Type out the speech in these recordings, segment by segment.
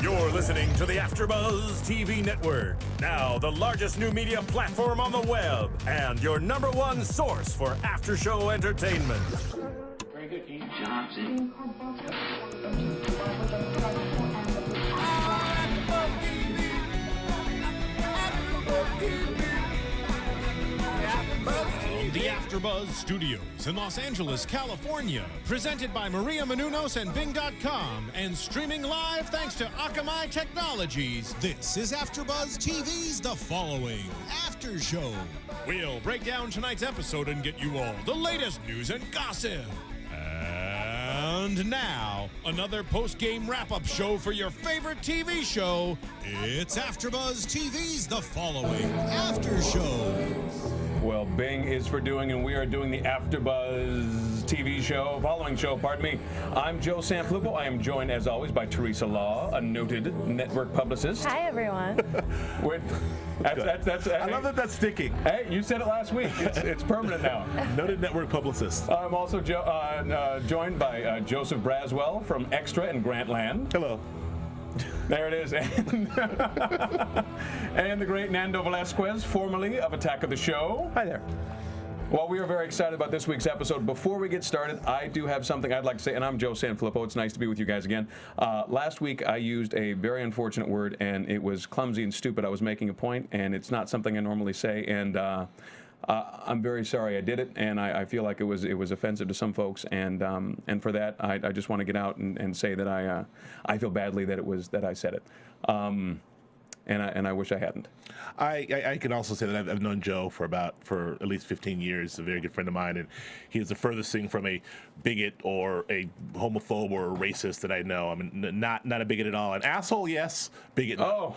You're listening to the AFTERBUZZ TV network, now the largest new media platform on the web, and your #1 source for after-show entertainment. Very good, Keith. Johnson. From the AFTERBUZZ Studios in Los Angeles, California, presented by Maria Menounos and Bing.com, and streaming live thanks to Akamai Technologies, this is AFTERBUZZ TV's The Following After Show. We'll break down tonight's episode and get you all the latest news and gossip. And now, another post-game wrap-up show for your favorite TV show. It's AFTERBUZZ TV's The Following After Show. Well, Bing is for doing, and we are doing the AFTERBUZZ TV show, following show, pardon me. I'm Joe Sanfelippo. I am joined, as always, by Teresa Law, a noted network publicist. Hi, everyone. That's I love that that's sticking. Hey, you said it last week. It's permanent now. Noted network publicist. I'm also joined by Joseph Braswell from Extra in Grantland. Hello. There it is. And the great Nando Velasquez, formerly of Attack of the Show. Hi there. Well, we are very excited about this week's episode. Before we get started, I do have something I'd like to say, and I'm Joe Sanfelippo. It's nice to be with you guys again. Last week, I used a very unfortunate word, and it was clumsy and stupid. I was making a point, and it's not something I normally say, and I'm very sorry I did it, and I feel like it was offensive to some folks, and for that, I just want to get out and say that I feel badly that I said it. And I wish I hadn't. I can also say that I've known Joe for at least 15 years. A very good friend of mine, and he is the furthest thing from a bigot or a homophobe or a racist that I know. I mean, not a bigot at all. An asshole, yes. Bigot. Oh.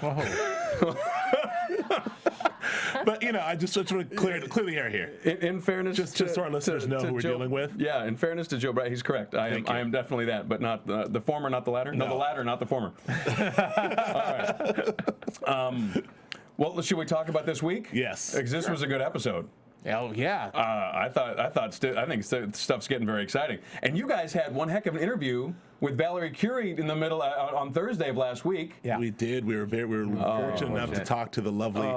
But I just want to clear the air here. In fairness, just so our listeners know who we're dealing with. Yeah, in fairness to Joe Brad, he's correct. I am definitely that, but not the former, not the latter. No, the latter, not the former. All right. Well, should we talk about this week? Yes. This was a good episode. Oh yeah. I think stuff's getting very exciting. And you guys had one heck of an interview with Valerie Curry in the middle on Thursday of last week. Yeah, we did. We were fortunate enough to talk to the lovely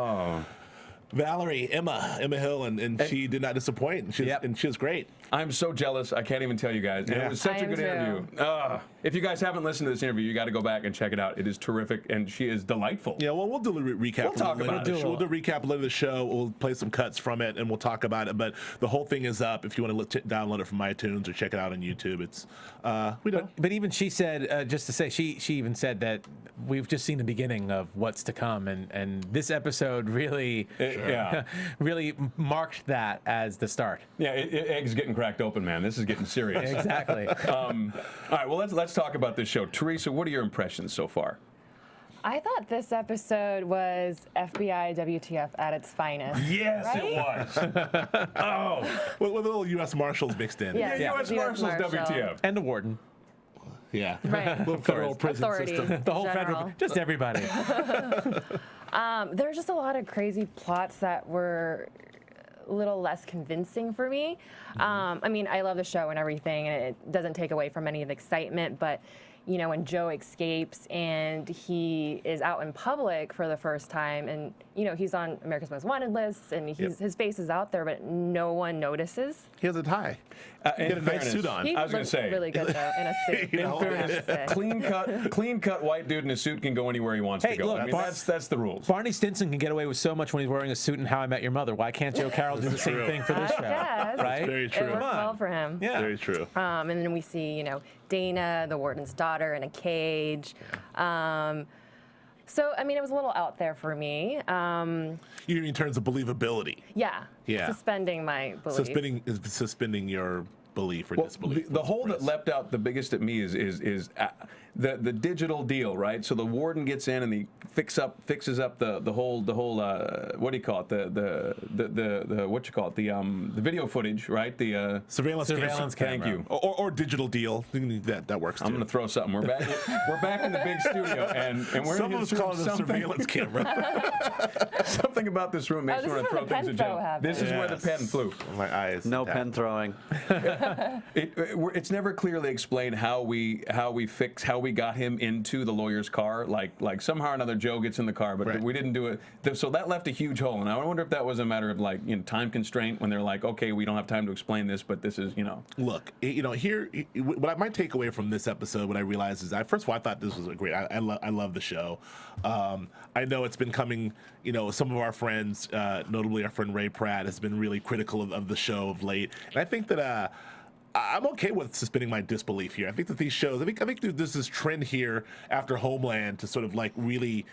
Valerie, Emma Hill, and she did not disappoint. And she was great. I'm so jealous. I can't even tell you guys. And it was such a good interview. If you guys haven't listened to this interview, you got to go back and check it out. It is terrific, and she is delightful. Yeah, well, we'll do a recap. We'll talk about it. We'll do a recap later of the show. We'll play some cuts from it, and we'll talk about it. But the whole thing is up. If you want to download it from iTunes or check it out on YouTube, it's But even she said, just to say, she even said that we've just seen the beginning of what's to come, and this episode really, really marked that as the start. Yeah, eggs getting cracked open, man. This is getting serious. Exactly. All right, well, let's talk about this show. Teresa, what are your impressions so far? I thought this episode was FBI WTF at its finest. Yes, right? it was. Oh, with a little U.S. Marshals mixed in. Yeah, U.S. Marshals WTF. And the warden. Yeah. Right. Little federal prison Authority. system. The whole General. federal, just everybody. There's just a lot of crazy plots that were a little less convincing for me. I mean, I love the show and everything, and it doesn't take away from any of the excitement, but when Joe escapes and he is out in public for the first time, and he's on America's Most Wanted list, and his face is out there, but no one notices. He has a tie. He had a nice suit on. He I was going to say, really good though in a suit. in fairness, clean cut white dude in a suit can go anywhere he wants to go. Look, I mean, that's the rules. Barney Stinson can get away with so much when he's wearing a suit in How I Met Your Mother. Why can't Joe Carroll do the same thing for this show? Yes. Right? Very true. It worked well for him. Yeah. Very true. And then we see, Dana, the warden's daughter, in a cage. So, I mean, it was a little out there for me. In terms of believability. Yeah. Yeah. Suspending my belief. Suspending your belief or disbelief. The hole that leapt out the biggest at me is the digital deal, right? So the warden gets in and he fixes up the whole what do you call it, the what you call it, the video footage, right? The surveillance camera. Thank you. Or digital deal. That works too. I'm going to throw something. We're back in the big studio, and we're Some of us call it a surveillance camera. Something about this room makes me want to throw things at Joe. happened. This is where the pen flew. My eyes. No pen throwing. It's never clearly explained how we got him into the lawyer's car. Like somehow or another Joe gets in the car, but we didn't do it. So that left a huge hole, and I wonder if that was a matter of like time constraint when they're like, okay, we don't have time to explain this, but this is Look, here what my takeaway from this episode, what I realized is first of all I thought this was a great. I love the show. I know it's been coming. Some of our friends, notably our friend Ray Pratt, has been really critical of the show of late, and I think that. I'm okay with suspending my disbelief here. I think that these shows, I think there's this trend here after Homeland to sort of like really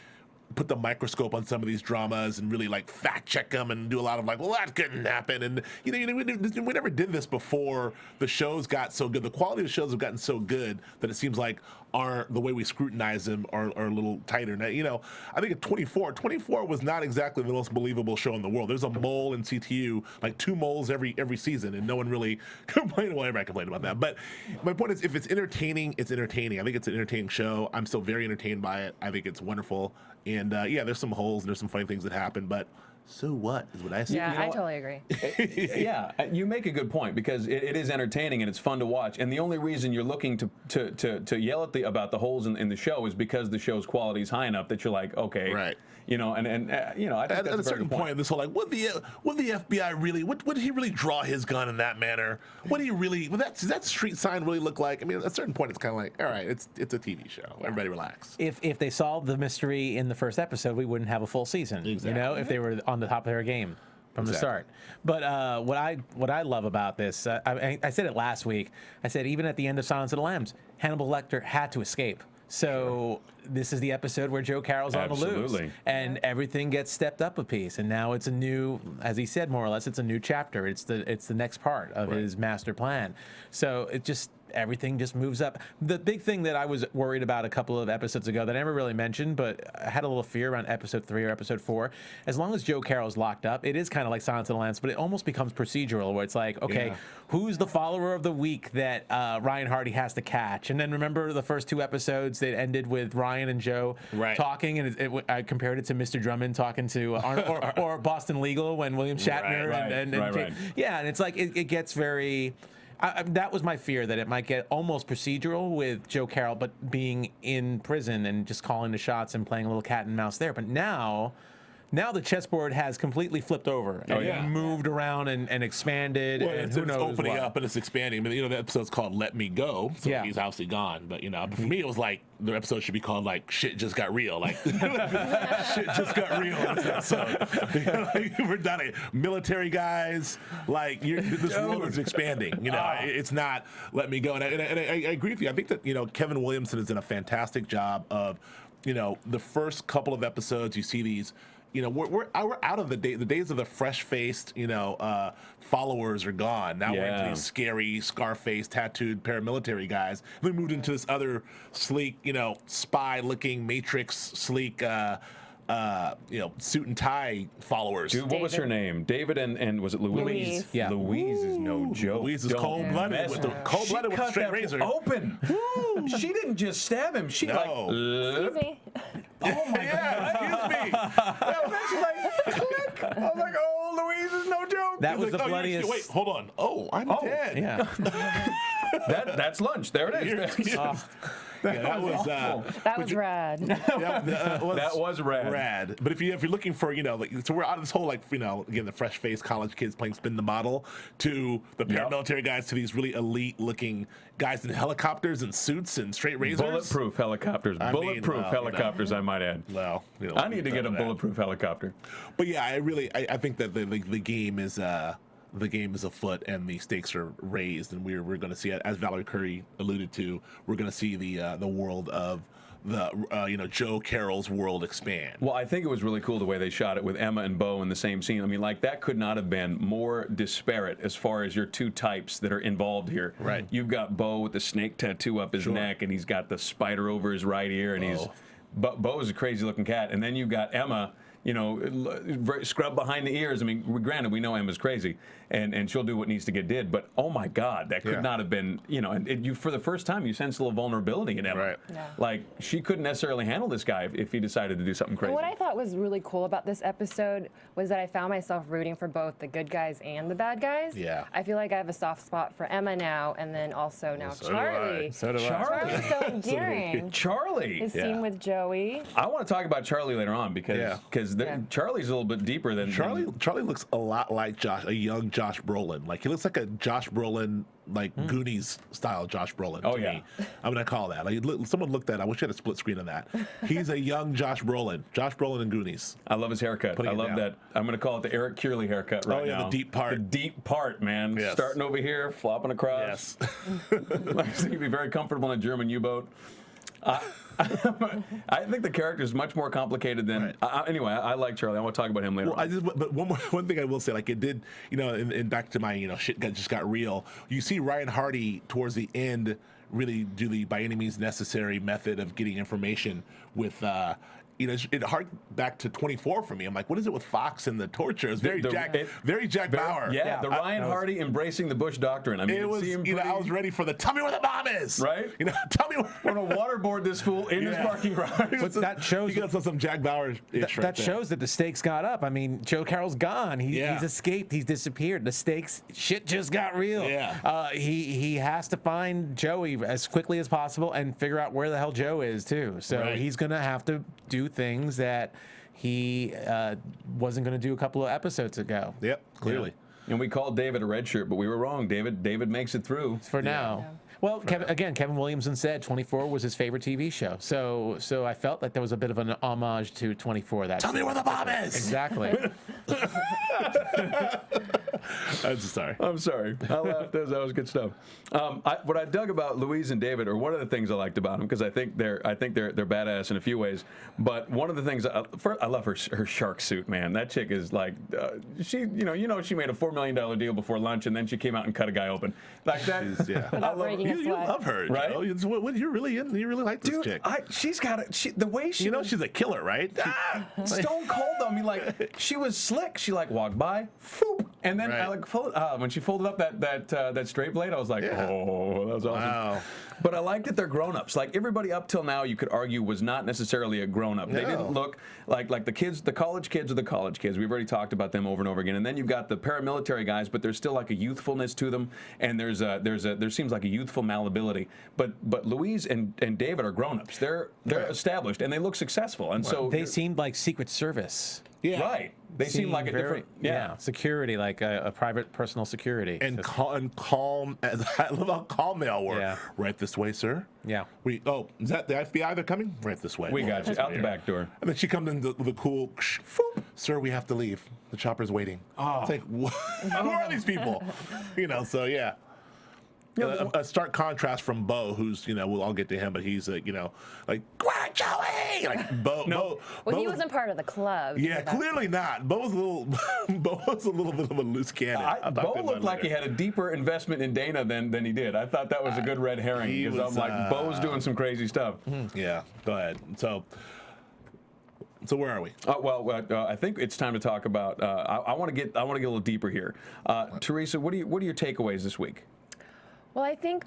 put the microscope on some of these dramas and really like fact check them and do a lot of like, well, that couldn't happen. And we never did this before the shows got so good. The quality of the shows have gotten so good that it seems like the way we scrutinize them are a little tighter. Now, I think at 24 was not exactly the most believable show in the world. There's a mole in CTU, like 2 moles every season, and no one really complained. Well, everybody complained about that. But my point is, if it's entertaining, it's entertaining. I think it's an entertaining show. I'm still very entertained by it. I think it's wonderful. And there's some holes and there's some funny things that happen, but so what is what I say. Yeah, I totally agree. Yeah, you make a good point because it is entertaining and it's fun to watch. And the only reason you're looking to yell about the holes in the show is because the show's quality is high enough that you're like, okay, right. I think at a certain point, this whole like, would the FBI really? Would he really draw his gun in that manner? Would that street sign really look like? I mean, at a certain point, it's kind of like, all right, it's a TV show. Yeah. Everybody relax. If they solved the mystery in the first episode, we wouldn't have a full season. Exactly. If they were on the top of their game from the start. But what I love about this, I said it last week. I said even at the end of Silence of the Lambs, Hannibal Lecter had to escape. So this is the episode where Joe Carroll's on the loose, and everything gets stepped up a piece. And now it's a new, as he said, more or less, it's a new chapter. It's the next part of his master plan. So everything just moves up. The big thing that I was worried about a couple of episodes ago that I never really mentioned, but I had a little fear around episode 3 or episode 4. As long as Joe Carroll's locked up, it is kind of like Silence of the Lambs, but it almost becomes procedural where it's like, okay, who's the follower of the week that Ryan Hardy has to catch? And then remember the first 2 episodes that ended with Ryan and Joe talking, and I compared it to Mr. Drummond talking to or Boston Legal when William Shatner and yeah, and it's like it gets very. That was my fear, that it might get almost procedural with Joe Carroll, but being in prison and just calling the shots and playing a little cat and mouse there. But now the chessboard has completely flipped over and moved around and expanded. Well, and it's opening up and it's expanding. I mean, the episode's called "Let Me Go," so he's obviously gone. But for me, it was like the episode should be called like "Shit Just Got Real." Like shit just got real in this episode. We're done it. Military guys, like this world is expanding. It's not "Let Me Go." And I agree with you. I think that Kevin Williamson has done a fantastic job of the first couple of episodes. You see these. We're out of the days of the fresh-faced, followers are gone. Now we're into these scary, scar-faced, tattooed paramilitary guys. We moved into this other sleek, spy-looking, Matrix sleek, suit and tie followers. Dude, what was her name? David and was it Louise? Louise. Yeah. Louise is no joke. Louise is cold-blooded with the straight razor. Open. She didn't just stab him. She Excuse me. Oh my God! Excuse me. She's like, click. I was like, oh, Louise is no joke. That was the bloodiest. Wait, hold on. Oh, I'm dead. Yeah. That's lunch. There it is. That was That was rad. That was rad. But if you're looking for so we're out of this whole again the fresh faced college kids playing spin the model to the paramilitary guys to these really elite looking guys in helicopters and suits and straight razors. Bulletproof helicopters. Bulletproof helicopters, I might add. Well, I need to get a bulletproof helicopter. But yeah, I think that the game is. The game is afoot and the stakes are raised, and we're going to see, as Valerie Curry alluded to, we're going to see the world of the Joe Carroll's world expand. Well, I think it was really cool the way they shot it with Emma and Bo in the same scene. I mean, like that could not have been more disparate as far as your 2 types that are involved here. Right. You've got Bo with the snake tattoo up his neck, and he's got the spider over his right ear, and Bo is a crazy looking cat, and then you've got Emma. scrub behind the ears. I mean, granted, we know Emma's crazy, and she'll do what needs to get did. But oh my God, that could not have been. And you for the first time you sense a little vulnerability in Emma. Right. Yeah. Like she couldn't necessarily handle this guy if he decided to do something crazy. And what I thought was really cool about this episode was that I found myself rooting for both the good guys and the bad guys. Yeah. I feel like I have a soft spot for Emma now, and then also now So do I. Charlie. So do I. Charlie's so endearing. Charlie. His scene with Joey. I want to talk about Charlie later on because Charlie's a little bit deeper than Charlie looks a lot like a young Josh Brolin. Like he looks like a Josh Brolin, like Goonies style Josh Brolin. Oh, to yeah. me. I'm gonna call that. Like someone looked at. I wish I had a split screen of that. He's a young Josh Brolin. Josh Brolin and Goonies. I love his haircut. I love that. I'm going to call it the Eric Curley haircut right now. The deep part. The deep part, man. Yes. Starting over here, flopping across. Yes. I think he'd be very comfortable in a German U-boat. I think the character is much more complicated than. Anyway, I like Charlie. I want to talk about him later. But one thing I will say, like it did, and back to my, shit just got real. You see Ryan Hardy towards the end really do the by any means necessary method of getting information with. It harked back to 24 for me. I'm like, what is it with Fox and the torture? It's very Jack Bauer. Yeah, the Ryan Hardy embracing the Bush doctrine. I mean, it was. I was ready for the tell me where the bomb is. Right. Tell me where. Want to waterboard this fool in his parking garage? But that shows he got some Jack Bauer. That shows that the stakes got up. I mean, Joe Carroll's gone. He's escaped. He's disappeared. The stakes, shit just got real. Yeah. He has to find Joey as quickly as possible and figure out where the hell Joe is too. So he's gonna have to do things that he wasn't going to do a couple of episodes ago. Yep, clearly. And we called David a red shirt, but we were wrong. David makes it through for now. Well, Kevin Williamson said 24 was his favorite TV show. So I felt like there was a bit of an homage to 24. Tell me where the bomb is. Exactly. I'm sorry. I'm sorry. I laughed. That was good stuff. What I dug about Louise and David, or one of the things I liked about them, because I think they're badass in a few ways. But one of the things I love her shark suit, man. That chick is like she made a $4 million deal before lunch, and then she came out and cut a guy open like that. I love you love her, right? Joe. You really like this chick. She's got the way she. She's a killer, right? Stone cold on me. Like she was slick. She walked by, foop, and then when she folded up that straight blade, I was like, oh, that was awesome. Wow. But I like that they're grown-ups. Like everybody up till now, you could argue was not necessarily a grown-up. They didn't look like the kids. The college kids are the college kids. We've already talked about them over and over again. And then you've got the paramilitary guys, but there's still like a youthfulness to them, and there seems like a youthful malleability. But Louise and David are grown-ups. They're established and they look successful. And so they seemed like Secret Service. Yeah. Right. They seem like a different, security, like a private personal security. And calm. I love how calm they all were. Yeah. Right this way, sir. Yeah. Is that the FBI they're coming? Right this way. We got you. Out the back door. And then she comes in with a cool, sir, we have to leave. The chopper's waiting. Oh. It's like, who are these people? So yeah. A stark contrast from Bo, who's we'll all get to him, but he's like Greg Joey, like Bo. Well, he wasn't part of the club. Yeah, clearly not. Bo was a little bit of a loose cannon. Bo looked like he had a deeper investment in Dana than he did. I thought that was a good red herring because I'm like Bo's doing some crazy stuff. Yeah, go ahead. So where are we? I think it's time to talk about. I want to get a little deeper here. Teresa, what are your takeaways this week? Well, I think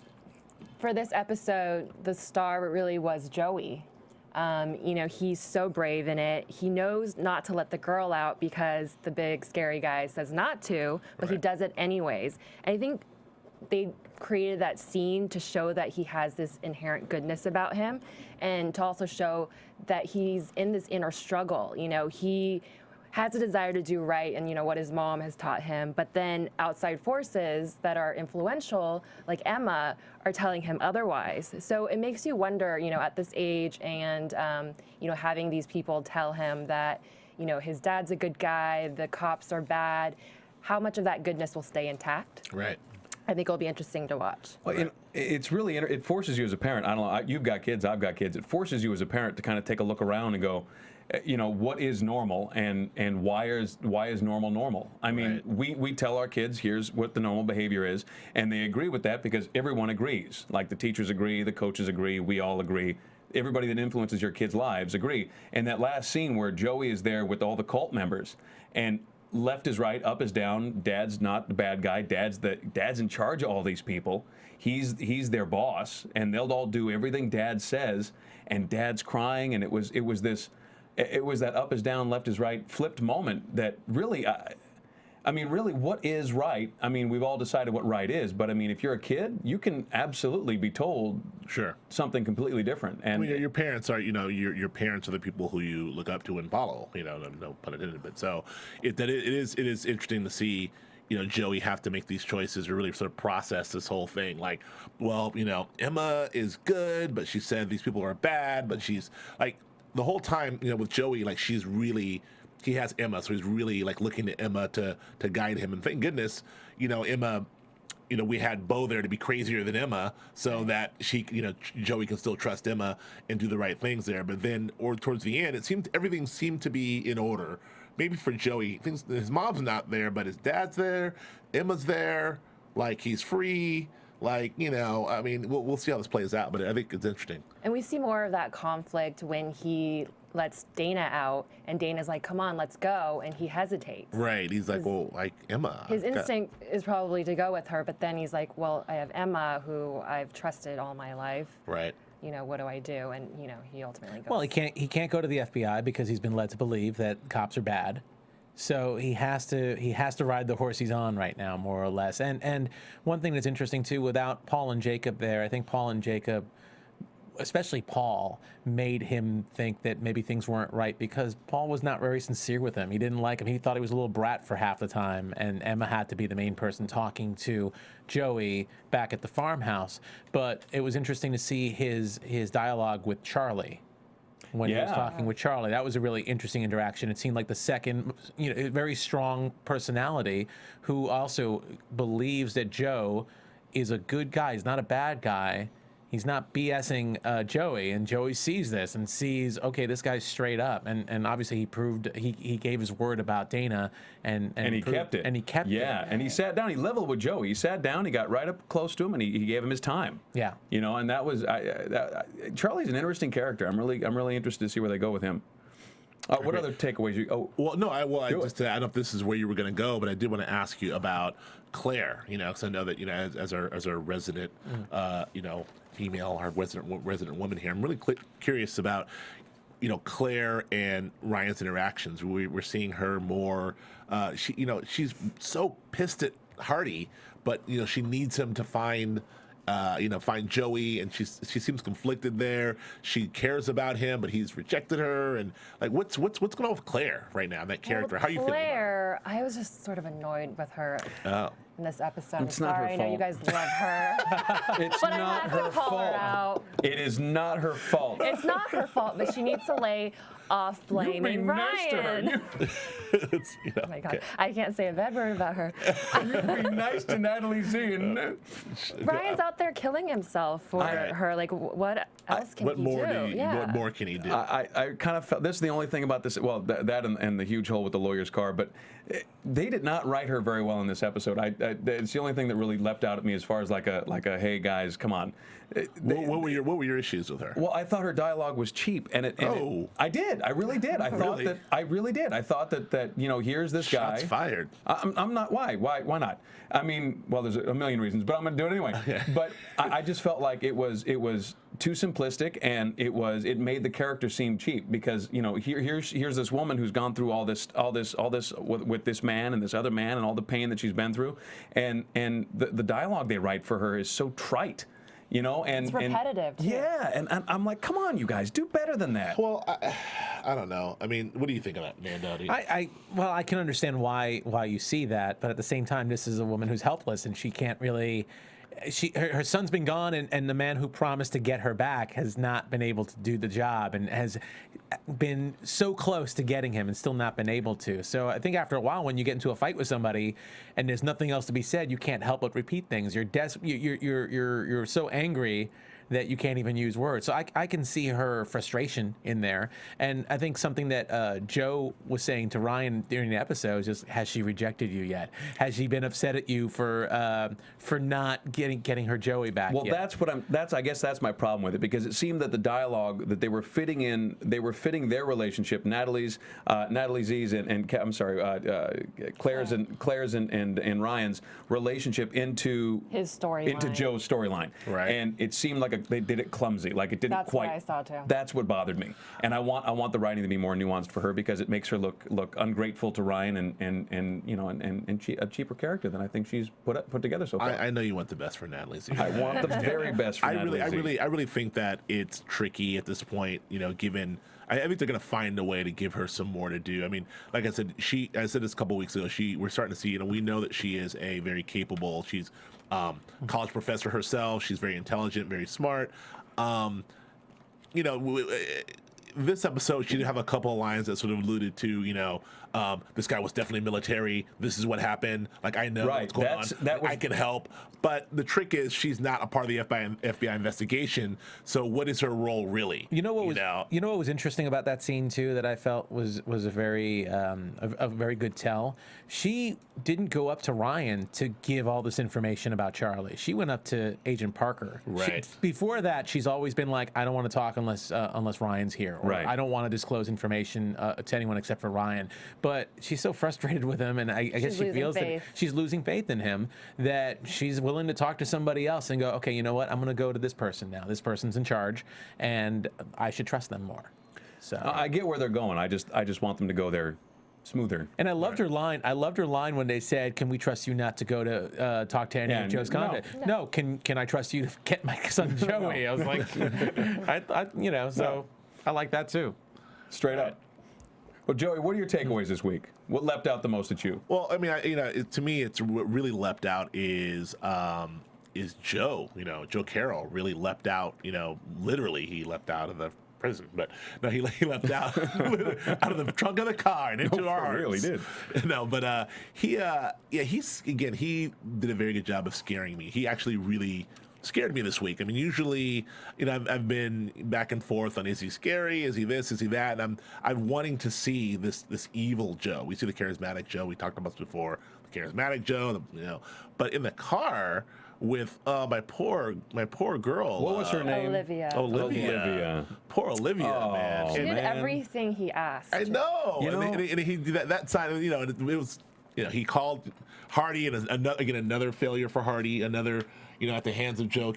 for this episode, the star really was Joey. He's so brave in it. He knows not to let the girl out because the big scary guy says not to, but he does it anyways. And I think they created that scene to show that he has this inherent goodness about him, and to also show that he's in this inner struggle. He has a desire to do right and what his mom has taught him, but then outside forces that are influential, like Emma, are telling him otherwise. So it makes you wonder, at this age and, having these people tell him that, his dad's a good guy, the cops are bad, how much of that goodness will stay intact? Right. I think it'll be interesting to watch. Well, it's really, it forces you as a parent, I don't know, you've got kids, I've got kids, it forces you as a parent to kind of take a look around and go, what is normal and why is normal? I mean, we tell our kids here's what the normal behavior is, and they agree with that because everyone agrees. Like the teachers agree, the coaches agree, we all agree. everybody that influences your kids' lives agree. And that last scene where Joey is there with all the cult members, and left is right, up is down. Dad's not the bad guy. Dad's in charge of all these people. He's their boss, and they'll all do everything Dad says. And Dad's crying, and it was that up is down, left is right, flipped moment that really. I mean, really, what is right? I mean, we've all decided what right is, but I mean, if you're a kid, you can absolutely be told something completely different. And I mean, your parents are, your parents are the people who you look up to and follow. No pun intended. But so it is interesting to see, Joey have to make these choices or really sort of process this whole thing. Like, well, Emma is good, but she said these people are bad, but she's like the whole time, with Joey, like she's really. He has Emma, so he's really like looking to Emma to guide him. And thank goodness, Emma, we had Bo there to be crazier than Emma, so that she, Joey can still trust Emma and do the right things there. But then, or towards the end, everything seemed to be in order. Maybe for Joey, his mom's not there, but his dad's there, Emma's there, like he's free. Like, I mean, we'll see how this plays out, but I think it's interesting. And we see more of that conflict when he lets Dana out, and Dana's like, come on, let's go, and he hesitates. Right, he's like, well, like, Emma. His instinct is probably to go with her, but then he's like, well, I have Emma, who I've trusted all my life. Right. What do I do? And, he ultimately goes. Well, he can't go to the FBI because he's been led to believe that cops are bad. So he has to ride the horse he's on right now, more or less. And one thing that's interesting too, without Paul and Jacob there, I think Paul and Jacob, especially Paul, made him think that maybe things weren't right because Paul was not very sincere with him. He didn't like him. He thought he was a little brat for half the time, and Emma had to be the main person talking to Joey back at the farmhouse. But it was interesting to see his dialogue with Charlie. When he was talking with Charlie, that was a really interesting interaction. It seemed like the second, very strong personality who also believes that Joe is a good guy. He's not a bad guy. He's not BSing Joey, and Joey sees this and sees, okay, this guy's straight up, and obviously he proved he gave his word about Dana, and he kept it, and he kept it. Yeah, and he sat down, he leveled with Joey. He sat down, he got right up close to him, and he gave him his time. Yeah, and that was Charlie's an interesting character. I'm really interested to see where they go with him. What other takeaways? I don't know if this is where you were going to go, but I did want to ask you about Claire. Because I know that as our resident, female, our resident woman here, I'm really curious about Claire and Ryan's interactions. We're seeing her more. She's so pissed at Hardy, but she needs him to find Joey, and she seems conflicted there. She cares about him, but he's rejected her. And like, what's going on with Claire right now? That character, how are you feeling about her? Claire, I was just sort of annoyed with her in this episode. It's not her I know fault. you guys love her. It's but not I have her to call fault. her out. It is not her fault. It's not her fault, but she needs to lay off blaming Ryan. Oh my God, okay. I can't say a bad word about her. You be nice to Natalie Z. Ryan's out there killing himself for her. Like, what else can he do? What more can he do? I kind of felt this is the only thing about this. Well, that and the huge hole with the lawyer's car, but they did not write her very well in this episode. It's the only thing that really leapt out at me as far as like a hey guys, come on. What were your issues with her? Well, I thought her dialogue was cheap, and I did. I really did. I thought that I really did. I thought that here's this guy. Shots fired. I'm not. Why not? I mean, well, there's a million reasons, but I'm going to do it anyway. Okay. But I just felt like it was too simplistic, and it made the character seem cheap because here's this woman who's gone through all this with this man and this other man and all the pain that she's been through, and the dialogue they write for her is so trite. And it's repetitive. Too. Yeah, and I'm like, come on, you guys, do better than that. Well, I don't know. I mean, what do you think of that, Nando? Well, I can understand why you see that, but at the same time, this is a woman who's helpless, and she can't really. Her son's been gone, and the man who promised to get her back has not been able to do the job, and has been so close to getting him and still not been able to. So I think after a while, when you get into a fight with somebody and there's nothing else to be said, you can't help but repeat things. You're so angry that you can't even use words. So I can see her frustration in there. And I think something that Joe was saying to Ryan during the episode is just, has she rejected you yet? Has she been upset at you for not getting her Joey back Well, yet? I guess that's my problem with it, because it seemed that the dialogue that they were fitting their relationship, Natalie Z's and Claire's and Ryan's relationship into His storyline. into Joe's storyline. Right. And it seemed like they did it clumsy, like it didn't That's quite. what I saw too. That's what bothered me, and I want the writing to be more nuanced for her, because it makes her look ungrateful to Ryan and a cheaper character than I think she's put together so far. I know you want the best for Natalie Z. I want the very best for Natalie Z. I really think that it's tricky at this point, given I think they're going to find a way to give her some more to do. I mean, like I said, I said this a couple weeks ago, we're starting to see, we know that she is a very capable, she's college professor herself, she's very intelligent, very smart. This episode, she did have a couple of lines that sort of alluded to, this guy was definitely military. This is what happened. Like, I know what's going on. I can help. But the trick is, she's not a part of the FBI investigation. So what is her role really? You know what was interesting about that scene too, that I felt was a very good tell. She didn't go up to Ryan to give all this information about Charlie. She went up to Agent Parker. Right. Before that, she's always been like, I don't want to talk unless Ryan's here. Or, Right. I don't want to disclose information to anyone except for Ryan. But she's so frustrated with him, and I guess she feels that she's losing faith in him, that she's willing to talk to somebody else and go, okay, you know what? I'm going to go to this person now. This person's in charge, and I should trust them more. So I get where they're going. I just want them to go there smoother. And I loved her line. I loved her line when they said, "Can we trust you not to go to talk to any of Joe's contact?" No. Can I trust you to get my son Joey? I was like, I like that too. Straight up. Well, Joey, what are your takeaways this week? What leapt out the most at you? Well, I mean, to me, it's what really leapt out is Joe. Joe Carroll really leapt out. Literally, he leapt out of the prison, but no, he leapt out out of the trunk of the car and into our hearts. Really did. No, but he did a very good job of scaring me. He actually really scared me this week. I mean, usually, I've been back and forth on, is he scary? Is he this? Is he that? And I'm wanting to see this evil Joe. We see the charismatic Joe. We talked about this before. The charismatic Joe. But in the car with my poor girl. What was her name? Olivia. Poor Olivia, man. She did everything he asked. I know. And he did that side. It was. He called Hardy, and another failure for Hardy. Another. At the hands of Joe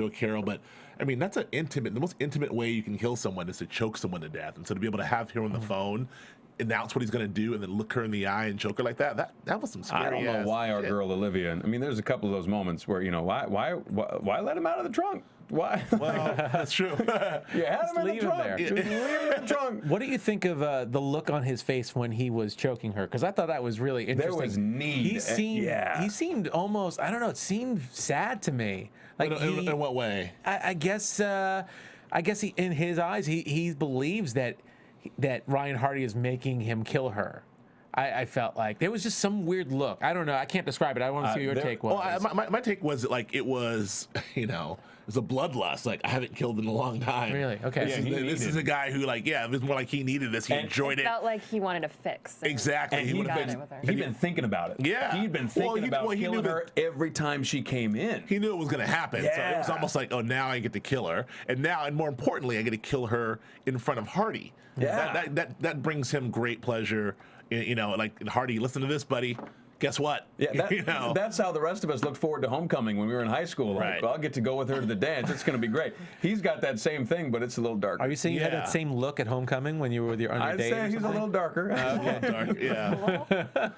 Carroll. But I mean, that's the most intimate way you can kill someone is to choke someone to death. And so to be able to have her on the phone, announce what he's going to do, and then look her in the eye and choke her like that was some scary. I don't know why our girl Olivia. I mean, there's a couple of those moments where why let him out of the trunk? Why? Well, that's true. You had him in the trunk. Just leave him in the trunk. What do you think of the look on his face when he was choking her? Because I thought that was really interesting. There was need. He seemed almost, I don't know, it seemed sad to me. Like in what way? I guess he, in his eyes, he believes that Ryan Hardy is making him kill her. I felt like there was just some weird look. I don't know. I can't describe it. I want to see what your take was. Well, my take was like it was, it was a bloodlust. Like, I haven't killed in a long time. Really? Okay. This is a guy who, it was more like he needed this. He enjoyed it. Felt like he wanted to fix. Exactly. And He'd been thinking about it. Yeah. He'd been thinking about killing her every time she came in. He knew it was going to happen. Yeah. So it was almost like, oh, now I get to kill her. And more importantly, I get to kill her in front of Hardy. Yeah. That brings him great pleasure. Like, Hardy, listen to this, buddy. Guess what? Yeah, that's how the rest of us looked forward to homecoming when we were in high school. Like, well, I'll get to go with her to the dance. It's going to be great. He's got that same thing, but it's a little darker. Are you saying you had that same look at homecoming when you were with your I'd say he's a little darker. Yeah.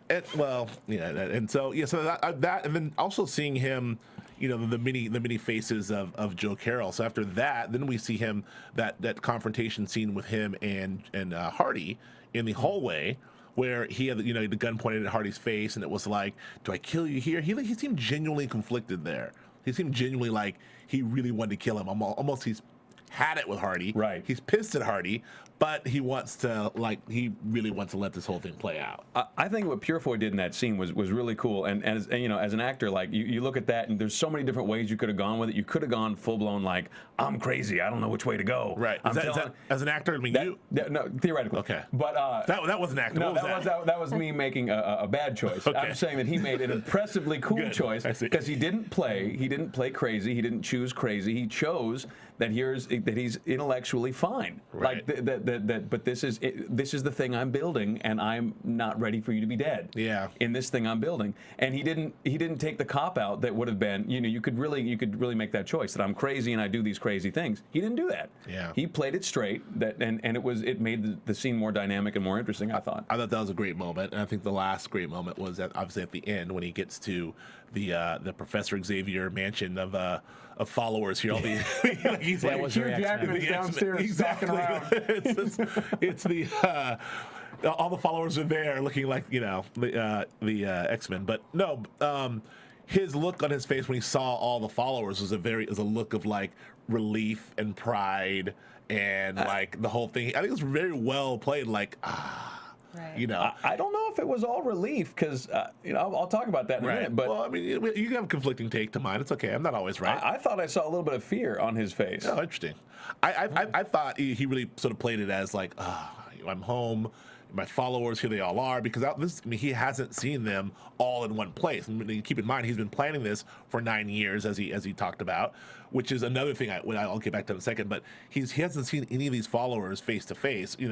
And so that, and then also seeing him, the many faces of Joe Carroll. So after that, then we see him that confrontation scene with him and Hardy in the hallway, where he had the gun pointed at Hardy's face, and it was like, do I kill you here? He seemed genuinely conflicted there. He seemed genuinely like he really wanted to kill him. Almost he's had it with Hardy. Right. He's pissed at Hardy, but he wants to he really wants to let this whole thing play out. I think what Purefoy did in that scene was really cool. And as an actor, you look at that, and there's so many different ways you could have gone with it. You could have gone full blown I'm crazy. I don't know which way to go. Right. Is that, as an actor, I mean, no, theoretically. Okay. But that wasn't acting. No, that was me making a bad choice. Okay. I'm saying that he made an impressively cool choice because he didn't play crazy. He didn't choose crazy. He chose that he's intellectually fine. Right. But this is the thing I'm building, and I'm not ready for you to be dead. Yeah. In this thing I'm building, and he didn't take the cop out that would have been, you could really make that choice that I'm crazy and I do these crazy things. He didn't do that. Yeah. He played it straight. And it made the scene more dynamic and more interesting. I thought that was a great moment, and I think the last great moment was obviously at the end when he gets to the Professor Xavier mansion of followers here. All the he's That was very Jackman's downstairs exactly. It's the all the followers are there looking like the X-Men, but no. His look on his face when he saw all the followers was a look of relief and pride and the whole thing. I think it was very well played. Right. I don't know if it was all relief because I'll talk about that in a minute. But well, I mean, you have a conflicting take to mine. It's okay. I'm not always right. I thought I saw a little bit of fear on his face. Oh, interesting. I thought he really sort of played it as I'm home. My followers, here they all are, because he hasn't seen them all in one place. And keep in mind, he's been planning this for 9 years, as he talked about, which is another thing I'll get back to in a second. But he hasn't seen any of these followers face to face. I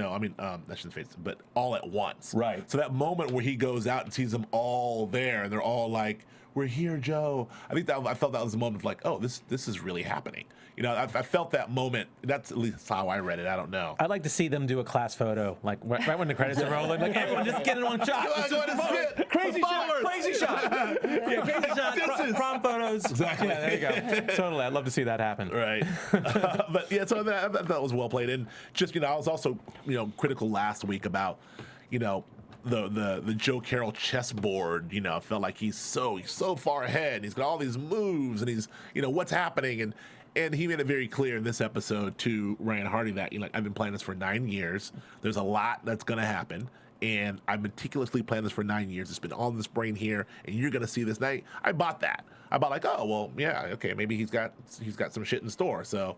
shouldn't face, but all at once. Right. So that moment where he goes out and sees them all there, and they're all like, "We're here, Joe." I felt that was a moment of oh, this is really happening. I felt that moment. That's at least how I read it. I don't know. I'd like to see them do a class photo, right when the credits are rolling. Everyone just get in one shot. Crazy shot. Crazy shot. Yeah, crazy shot. Prom photos. Exactly. Yeah, there you go. Totally. I'd love to see that happen. Right. But yeah, so I thought that was well played. And just, I was also, critical last week about, the Joe Carroll chessboard. I felt like he's so far ahead. He's got all these moves, and he's, what's happening. And he made it very clear in this episode to Ryan Hardy that I've been playing this for 9 years. There's a lot that's going to happen, and I meticulously planned this for 9 years. It's been all in this brain here, and you're going to see this night. I bought that. I bought oh well, yeah, okay, maybe he's got some shit in store. So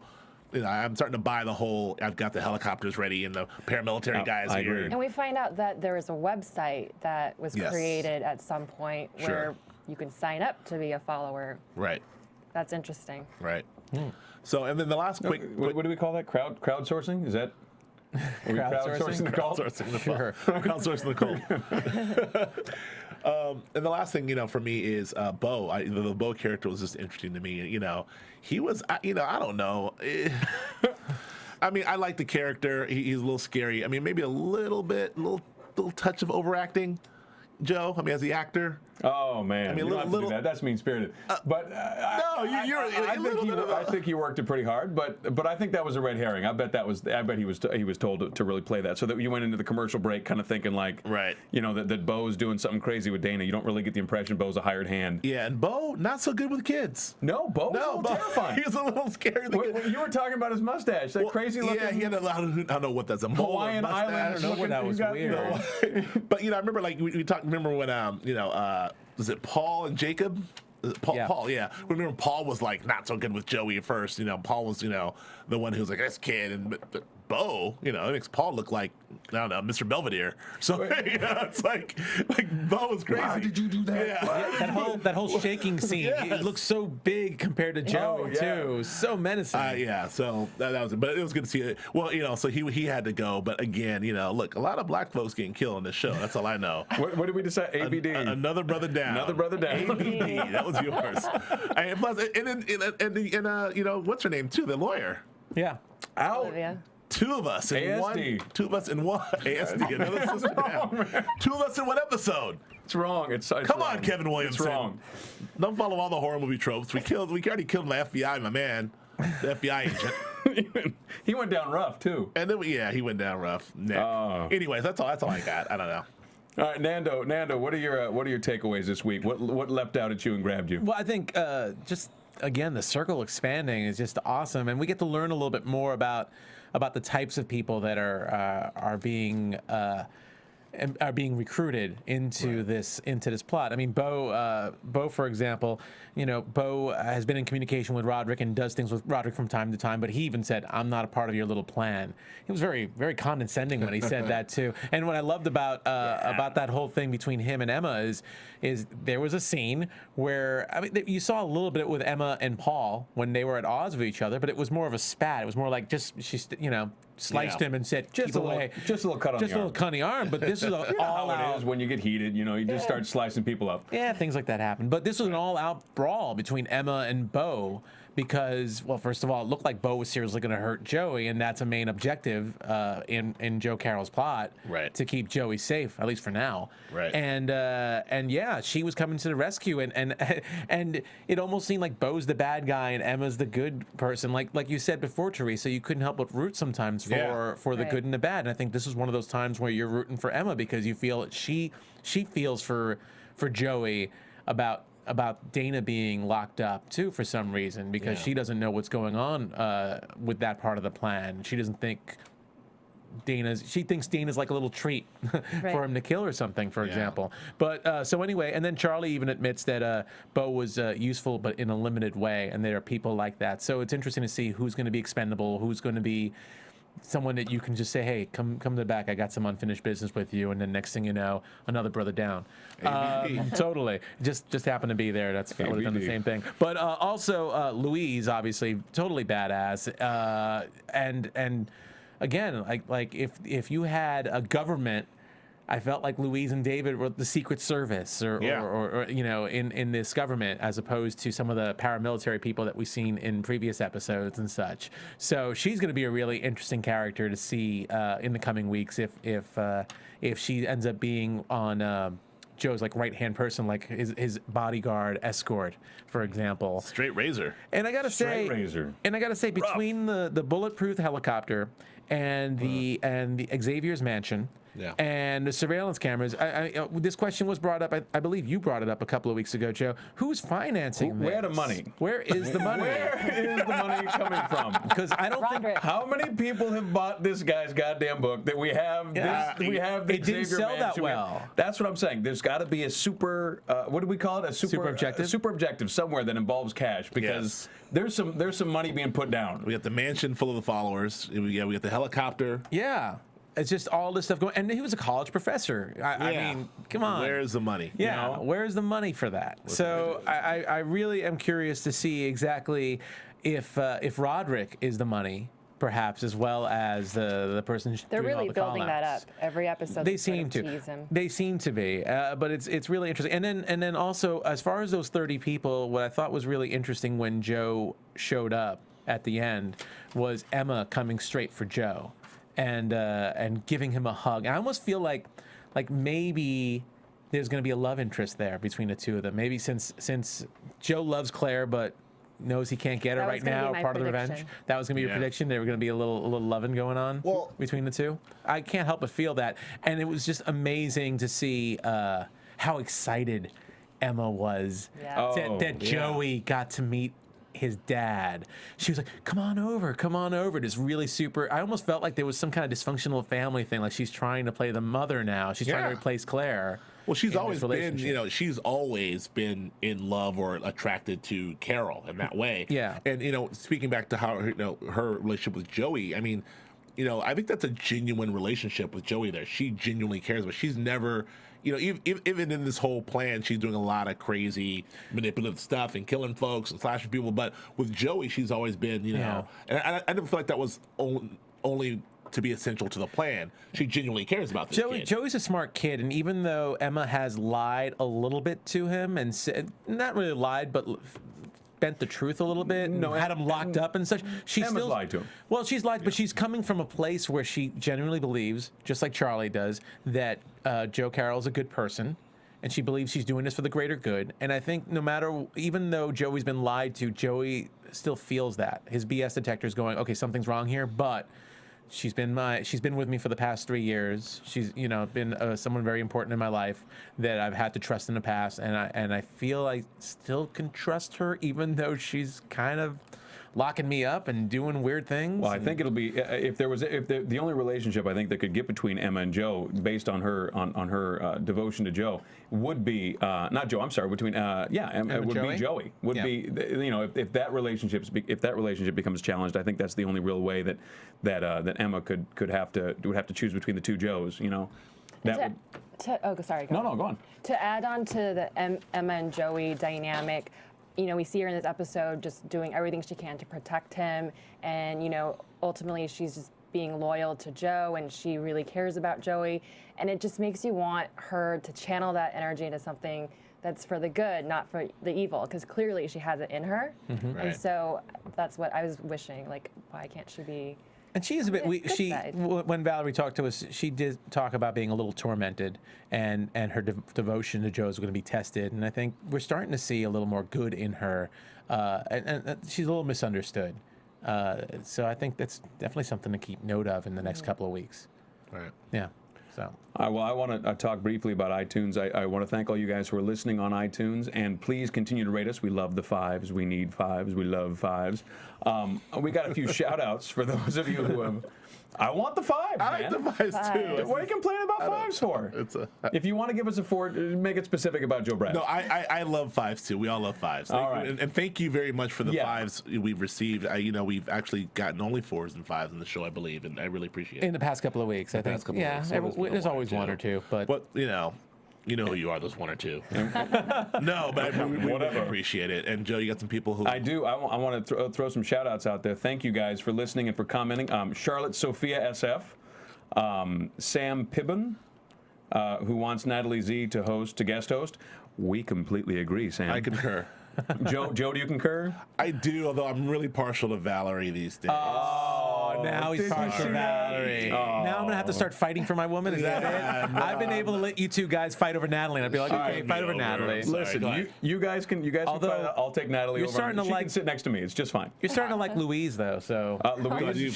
I'm starting to buy the whole. I've got the helicopters ready and the paramilitary guys I here. agree. And we find out that there is a website that was created at some point where you can sign up to be a follower. Right. That's interesting. Right. So, and then the last quick, What do we call that? Crowdsourcing? Is that? Are we crowdsourcing the cult? Crowdsourcing the cult. And the last thing, for me is Bo. The Bo character was just interesting to me. He was, I don't know. I mean, I like the character. He's a little scary. I mean, maybe a little touch of overacting. Joe, as the actor. Oh man, you don't have to do that. That's mean-spirited. But I think he worked it pretty hard. But I think that was a red herring. I bet he was told to really play that, so that you went into the commercial break kind of thinking right. That Bo's doing something crazy with Dana. You don't really get the impression Bo's a hired hand. Yeah, and Bo not so good with kids. No, Bo was terrifying. He was a little scary. You were talking about his mustache, that crazy looking. Yeah, he had I don't know what that's, a Hawaiian Island. That was weird. But I remember we talked. Remember when was it Paul and Jacob? Paul, yeah. Remember, Paul was not so good with Joey at first. Paul was, the one who was this kid, but Bo, it makes Paul look like, I don't know, Mr. Belvedere. So it's like Bo was crazy. Why did you do that? Yeah. That whole shaking scene. It looks so big compared to Joey too. So menacing. So that was it. But it was good to see it. Well, so he had to go. But again, look, a lot of black folks getting killed on this show. That's all I know. What did we decide? ABD. Another brother down. Another brother down. ABD. That was yours. And plus, and what's her name too? The lawyer. Yeah. Out. Olivia. Two of us in ASD. one. Two of us in one. ASD. Another sister down. Two of us in one episode. It's wrong. It's Come wrong. on, Kevin Williamson. It's wrong. Don't follow all the horror movie tropes. We already killed my FBI, my man, the FBI agent. He went down rough too. And then he went down rough. Anyways, that's all I got. I don't know. All right, Nando, what are your takeaways this week? What leapt out at you and grabbed you? Well, I think just again, the circle expanding is just awesome, and we get to learn a little bit more about the types of people that are being recruited into this plot. I mean, Bo, for example, Bo has been in communication with Roderick and does things with Roderick from time to time, but he even said, "I'm not a part of your little plan." He was very, very condescending when he said that too. And what I loved about that whole thing between him and Emma is there was a scene where, I mean, you saw a little bit with Emma and Paul when they were at odds with each other, but it was more of a spat. It was more like sliced him and said, "Keep away." Just a little cut on the arm. Just a little cutting arm, but this is all how out. it is when you get heated. You just start slicing people up. Yeah, things like that happen. But this was an all-out brawl between Emma and Bo because, well, first of all, it looked like Bo was seriously going to hurt Joey, and that's a main objective in Joe Carroll's plot, right? To keep Joey safe, at least for now, right? And yeah, she was coming to the rescue, and it almost seemed like Bo's the bad guy and Emma's the good person. Like you said before, Teresa, you couldn't help but root sometimes for the good and the bad. And I think this is one of those times where you're rooting for Emma because you feel she feels for Joey about Dana being locked up too for some reason because she doesn't know what's going on with that part of the plan. She doesn't think she thinks Dana's like a little treat for him to kill or something, for example. But so anyway, and then Charlie even admits that Bo was useful, but in a limited way, and there are people like that. So it's interesting to see who's going to be expendable, who's going to be someone that you can just say, "Hey, come to the back. I got some unfinished business with you," and then next thing you know, another brother down. Totally, just happened to be there. That's I would have done the same thing. But also Louise, obviously, totally badass, and again, like if you had a government. I felt like Louise and David were the Secret Service or in this government as opposed to some of the paramilitary people that we've seen in previous episodes and such. So she's going to be a really interesting character to see in the coming weeks if she ends up being on Joe's like right-hand person, like his bodyguard escort, for example. Straight razor. And I gotta say, between the bulletproof helicopter and the Xavier's mansion. Yeah. And the surveillance cameras. This question was brought up. I believe you brought it up a couple of weeks ago, Joe. Who's financing this? Where the money? Where is the money? Where is the money coming from? Because I don't think. How many people have bought this guy's goddamn book that we have? We have the it didn't Xavier sell that Mansion. well. That's what I'm saying. There's got to be a super. What do we call it? A super objective. Super objective somewhere that involves cash because there's some money being put down. We got the mansion full of the followers. We got the helicopter. Yeah. It's just all this stuff going, and he was a college professor. I mean, come on. Where's the money? Yeah, where's the money for that? So I really am curious to see exactly if Roderick is the money, perhaps, as well as the person. They're doing all really the building that up call-outs. every episode. They seem to. Tease him. They seem to be, but it's really interesting. And then also, as far as those 30 people, what I thought was really interesting when Joe showed up at the end was Emma coming straight for Joe. And giving him a hug. I almost feel like maybe there's going to be a love interest there between the two of them. Maybe since Joe loves Claire but knows he can't get her right now, part of the revenge. That was going to be your prediction. There were going to be a little loving going on between the two. I can't help but feel that, and it was just amazing to see how excited Emma was that Joey got to meet his dad. She was like, come on over. Just really super. I almost felt like there was some kind of dysfunctional family thing. Like she's trying to play the mother now. She's trying to replace Claire. Well, she's always been, she's always been in love or attracted to Carroll in that way. Yeah. And, speaking back to how, her relationship with Joey, I mean, I think that's a genuine relationship with Joey there. She genuinely cares, but she's never, even in this whole plan, she's doing a lot of crazy manipulative stuff and killing folks and slashing people. But with Joey, she's always been, and I never feel like that was only to be essential to the plan. She genuinely cares about this kid. Joey's a smart kid, and even though Emma has lied a little bit to him and said, not really lied, but bent the truth a little bit, had him locked up and such. She Emma's still lied to him. Well, she's lied, but she's coming from a place where she genuinely believes, just like Charlie does, that Joe Carroll's a good person, and she believes she's doing this for the greater good. And I think even though Joey's been lied to, Joey still feels that. His BS detector's going, okay, something's wrong here, but she's been with me for the past 3 years. She's been someone very important in my life that I've had to trust in the past, and I feel I still can trust her even though she's kind of locking me up and doing weird things. Well, I think it'll be if the only relationship I think that could get between Emma and Joe, based on her devotion to Joe, would be not Joe. I'm sorry, between Emma would Joey? be Joey. Would be if that relationship becomes challenged, I think that's the only real way that Emma would have to choose between the two Joes. That would. Sorry. Go on. To add on to the Emma and Joey dynamic, we see her in this episode just doing everything she can to protect him, and ultimately she's just being loyal to Joe, and she really cares about Joey, and it just makes you want her to channel that energy into something that's for the good, not for the evil, because clearly she has it in her. Right. And so that's what I was wishing, like, why can't she be? And she is a bit. Good side. When Valerie talked to us, she did talk about being a little tormented, and her devotion to Joe is going to be tested. And I think we're starting to see a little more good in her, and she's a little misunderstood. So I think that's definitely something to keep note of in the next couple of weeks. Right. Yeah. So. Well, I want to talk briefly about iTunes. I want to thank all you guys who are listening on iTunes, and please continue to rate us. We love the 5s. We need 5s. We love 5s. We got a few shout-outs for those of you who have... I want the 5, man. I like the 5s too. What are you complaining about 5s for? If you want to give us a 4, make it specific about Joe Braswell. No, I love 5s too. We all love 5s. All right. And thank you very much for the 5s we've received. We've actually gotten only 4s and 5s in the show, I believe, and I really appreciate it. In the past couple of weeks, I think. There's always one or two, but you know who you are, those 1 or 2. No, but we really appreciate it. And Joe, you got some people who... I do. I want to throw some shout-outs out there. Thank you guys for listening and for commenting. Charlotte Sophia SF, Sam Pibbin, who wants Natalie Z to guest host. We completely agree, Sam. I concur. Joe, do you concur? I do, although I'm really partial to Valerie these days. Oh, now he's partial to Valerie. Now I'm gonna have to start fighting for my woman. Is that it? No. I've been able to let you two guys fight over Natalie, and I'd be like, okay, fight over Natalie. Listen, you guys can Although, fight. I'll take Natalie over. Starting to she can sit next to me. It's just fine. You're starting to like Louise, though. So Louise, I did.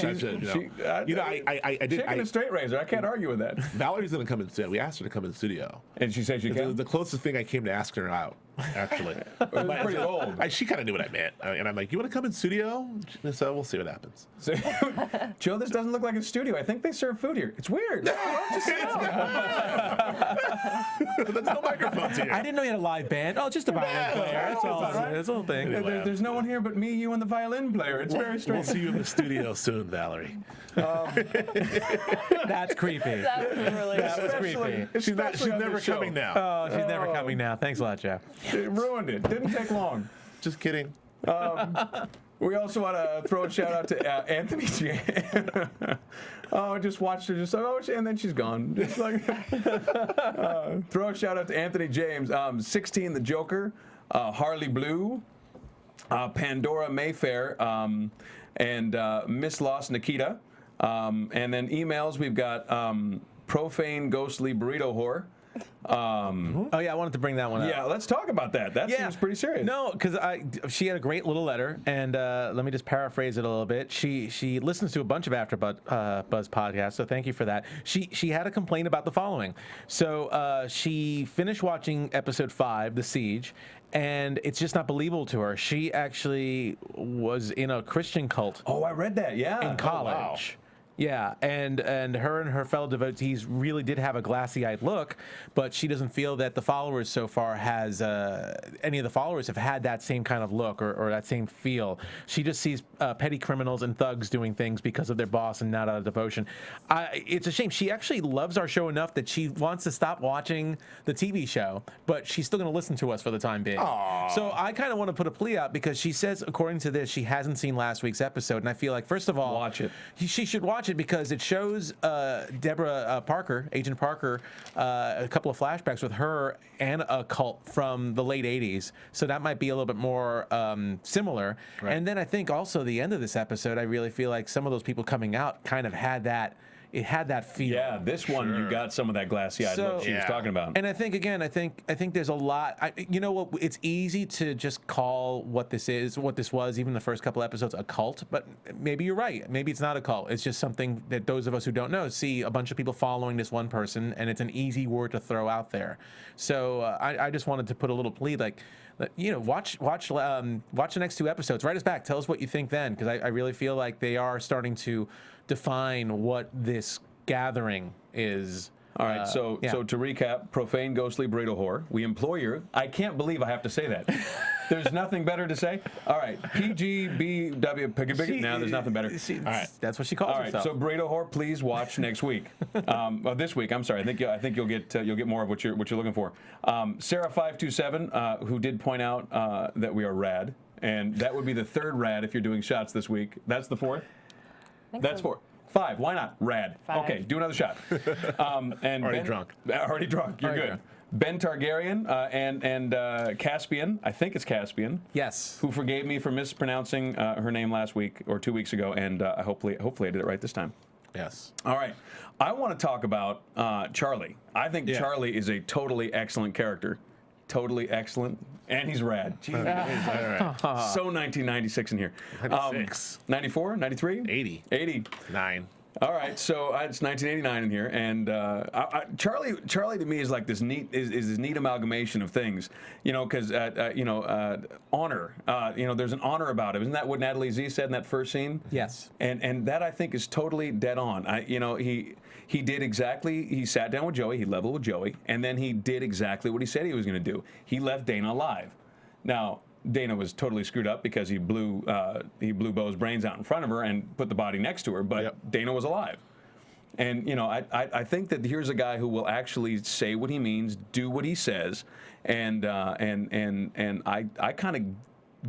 Shaking a straight razor. I can't argue with that. Valorie's gonna come in studio. We asked her to come in the studio, and she said she can. The closest thing I came to asking her out, actually. Pretty old. She kind of knew what I meant, and I'm like, "You want to come in studio?" So we'll see what happens. So, Joe, this doesn't look like a studio. I think they serve food here. It's weird. There's no microphones here. I didn't know you had a live band. Oh, just a violin player. That's all. That's the whole thing. There's no one here but me, you, and the violin player. It's very strange. We'll see you in the studio soon, Valerie. That's creepy. That was creepy. She's never coming now. Oh, she's never coming now. Thanks a lot, Jeff. It ruined it. Didn't take long. Just kidding. We also want to throw a shout out to Anthony James. Just watched her, just like, and then she's gone. Just like, throw a shout out to Anthony James, 16 the Joker, Harley Blue, Pandora Mayfair, and Miss Lost Nikita. And then emails, we've got Profane Ghostly Burrito Whore. Oh yeah, I wanted to bring that one up. Yeah, let's talk about that. That seems pretty serious. No, because she had a great little letter, and let me just paraphrase it a little bit. She listens to a bunch of AfterBuzz podcasts, so thank you for that. She had a complaint about the following. So she finished watching episode 5, The Siege, and it's just not believable to her. She actually was in a Christian cult. Oh, I read that. Yeah, in college. Oh, wow. Yeah, and her and her fellow devotees really did have a glassy-eyed look, but she doesn't feel that the followers so far any of the followers have had that same kind of look or that same feel. She just sees petty criminals and thugs doing things because of their boss and not out of devotion. It's a shame. She actually loves our show enough that she wants to stop watching the TV show, but she's still going to listen to us for the time being. Aww. So I kind of want to put a plea out because she says, according to this, she hasn't seen last week's episode, and I feel like, first of all, watch it. She should watch it because it shows Deborah Parker, Agent Parker, a couple of flashbacks with her and a cult from the late 80s. So that might be a little bit more similar. Right. And then I think also the end of this episode, I really feel like some of those people coming out kind of had that, it had that feel. Yeah, this one you got some of that glassy-eyed look she was talking about. And I think again, I think there's a lot. You know what? It's easy to just call what this was, even the first couple episodes, a cult. But maybe you're right. Maybe it's not a cult. It's just something that those of us who don't know see a bunch of people following this one person, and it's an easy word to throw out there. So I just wanted to put a little plea, like, you know, watch the next 2 episodes. Write us back. Tell us what you think then, because I really feel like they are starting to define what this gathering is. All right, so to recap, profane, ghostly, burrito whore. We implore you. I can't believe I have to say that. There's nothing better to say. All right, PGBW. Now there's nothing better. All right, that's what she calls herself. So burrito whore, please watch next week. Well, this week. I'm sorry. I think you'll get more of what you're looking for. Sarah527, who did point out that we are rad, and that would be the 3rd rad if you're doing shots this week. That's the 4th. That's 4. 5. Why not? Rad. 5. Okay, do another shot. And Already drunk. Already drunk. You're good. Drunk. Ben Targaryen and Caspian. I think it's Caspian. Yes. Who forgave me for mispronouncing her name last week or 2 weeks ago, and hopefully I did it right this time. Yes. All right. I want to talk about Charlie. I think Charlie is a totally excellent character. Totally excellent. And he's rad. All right. So 1996 in here. 96. 94, 93? 80. 80. 9. All right, so it's 1989 in here, and Charlie to me is like this neat this neat amalgamation of things, you know, because honor, there's an honor about him. Isn't that what Natalie Z said in that first scene? Yes. And that I think is totally dead on. He did exactly. He sat down with Joey, he leveled with Joey, and then he did exactly what he said he was going to do. He left Dana alive. Now, Dana was totally screwed up because he blew Bo's brains out in front of her and put the body next to her, but Dana was alive. And I think that here's a guy who will actually say what he means, do what he says, and I kind of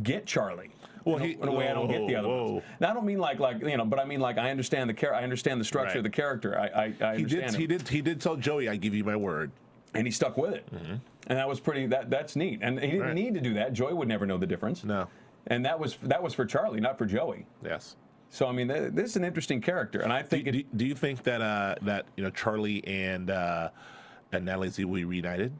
get Charlie. Well, in a way I don't get the other ones. Now I don't mean like but I mean like I understand I understand the structure of the character. I understand. He did tell Joey, "I give you my word," and he stuck with it. Mm-hmm. And that was pretty. That's neat. And he didn't need to do that. Joey would never know the difference. No. And that was for Charlie, not for Joey. Yes. So I mean, this is an interesting character, and I think. Do you think that Charlie and Natalie Z will be reunited?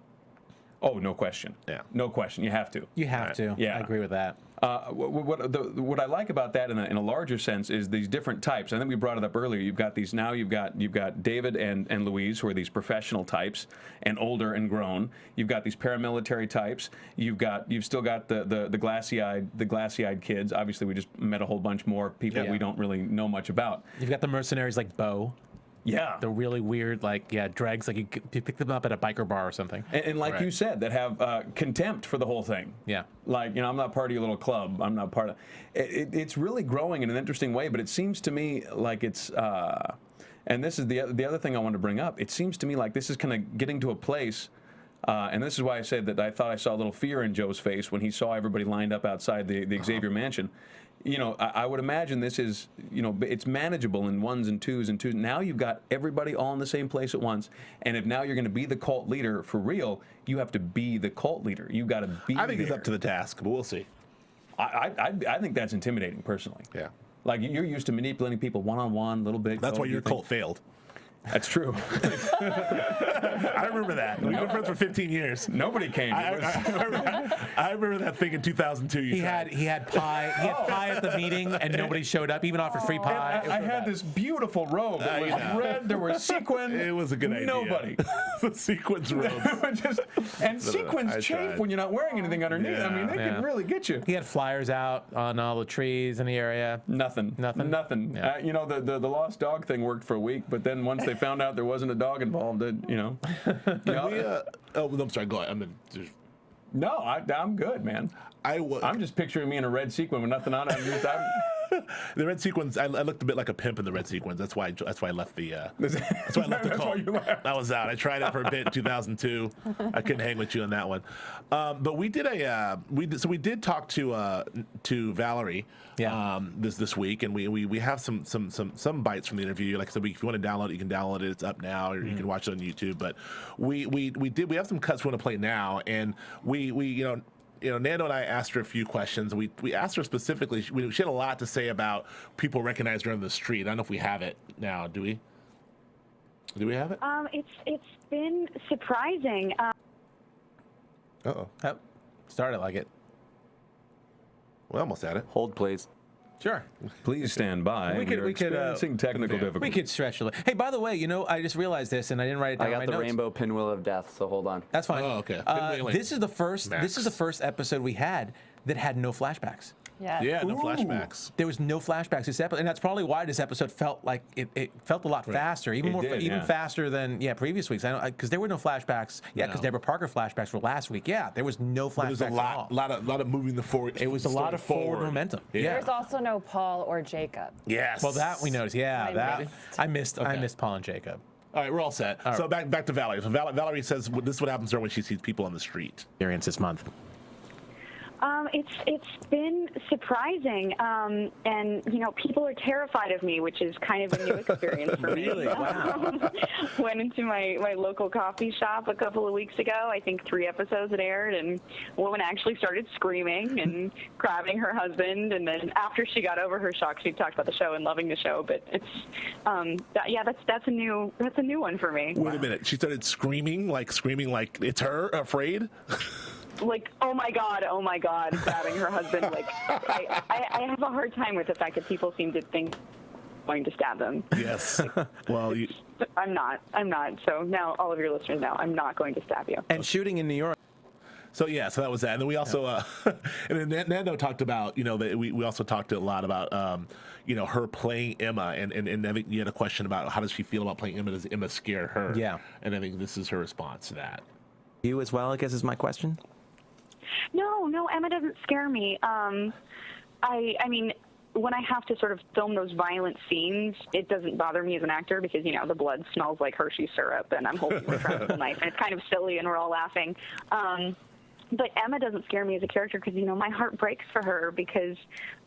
Oh, no question. Yeah. No question. You have to. You have to. Yeah. I agree with that. What I like about that in a larger sense is these different types. I think we brought it up earlier. You've got these now. You've got David and Louise, who are these professional types and older and grown. You've got these paramilitary types. You've still got the glassy-eyed kids. Obviously, we just met a whole bunch more people we don't really know much about. You've got the mercenaries like Bo. Yeah. The really weird, dregs, like you pick them up at a biker bar or something. And like you said, that have contempt for the whole thing. Yeah. Like, I'm not part of your little club. I'm not part of it's really growing in an interesting way, but it seems to me like it's, and this is the other thing I want to bring up. It seems to me like this is kind of getting to a place, and this is why I said that I thought I saw a little fear in Joe's face when he saw everybody lined up outside the Xavier mansion. I would imagine this is, it's manageable in 1s and 2s and 2s. Now you've got everybody all in the same place at once. And if now you're going to be the cult leader for real, you have to be the cult leader. You've got to be I think he's up to the task, but we'll see. I think that's intimidating, personally. Yeah. Like, you're used to manipulating people one-on-one, little bit. That's why your cult failed. That's true. I remember that. We've been friends for 15 years. Nobody came. I remember that thing in 2002. He had pie. He had pie at the meeting, and nobody showed up. Even offered free pie. I had this beautiful robe. It was red. There were sequins. It was a good idea. Nobody. The sequins robes. Sequins chafe when you're not wearing anything underneath. Yeah. I mean, they can really get you. He had flyers out on all the trees in the area. Nothing. Yeah. The lost dog thing worked for a week, but then once they found out there wasn't a dog involved, I'm sorry. Go ahead. No, I'm good, man. I'm just picturing me in a red sequin with nothing on it. The red sequins. I looked a bit like a pimp in the red sequins. That's why I left the. That's why I left the cult. I was out. I tried it for a bit in 2002. I couldn't hang with you on that one. But we did we did talk to Valerie. Yeah. This week, and we have some bites from the interview. Like I said, if you want to download it, you can download it. It's up now, or you can watch it on YouTube. But we have some cuts we want to play now, and Nando and I asked her a few questions. We asked her specifically. She had a lot to say about people recognizing her on the street. I don't know if we have it now. Do we? Do we have it? It's been surprising. Uh-oh. Oh, started like it. We're almost at it. Hold, please. Sure. Please stand by. We could experiencing technical difficulties. We could stretch a little. Hey, by the way, you know, I just realized this, and I didn't write it down. I got in my the notes. rainbow pinwheel of death, so hold on. That's fine. Oh, okay. This is the first. This is the first episode we had that had no flashbacks. Yeah, no flashbacks. There was no flashbacks this episode, and that's probably why this episode felt like it felt a lot faster, even faster than previous weeks. I know because there were no flashbacks. Yeah, because Deborah Parker flashbacks were last week. Yeah, there was no flashbacks. There was a lot of moving the forward. It was a lot of forward momentum. Yeah. There's also no Paul or Jacob. Yes. Well, that we noticed. Yeah, I missed Paul and Jacob. All right, we're all set. So back to Valerie. So Valerie says this is what happens to her when she sees people on the street. Experience this month. It's been surprising, and you know, people are terrified of me, which is kind of a new experience for me. Really? Wow. Went into my local coffee shop a couple of weeks ago. I think 3 episodes had aired, and a woman actually started screaming and grabbing her husband. And then after she got over her shock, she talked about the show and loving the show. But it's that's a new one for me. Wait a minute. She started screaming like it's her, afraid. Like, oh my God, grabbing her husband. Like, I have a hard time with the fact that people seem to think I'm going to stab them. Yes. Well, I'm not. So now all of your listeners know I'm not going to stab you. And shooting in New York. So that was that. And then we also, and then Nando talked about, you know, that we also talked a lot about, you know, her playing Emma, and I think you had a question about how does she feel about playing Emma? Does Emma scare her? Yeah. And I think this is her response to that. You as well, I guess, is my question. No, Emma doesn't scare me. I mean, when I have to sort of film those violent scenes, it doesn't bother me as an actor because, you know, the blood smells like Hershey syrup and I'm holding a triangle knife and it's kind of silly and we're all laughing. But Emma doesn't scare me as a character because, you know, my heart breaks for her because,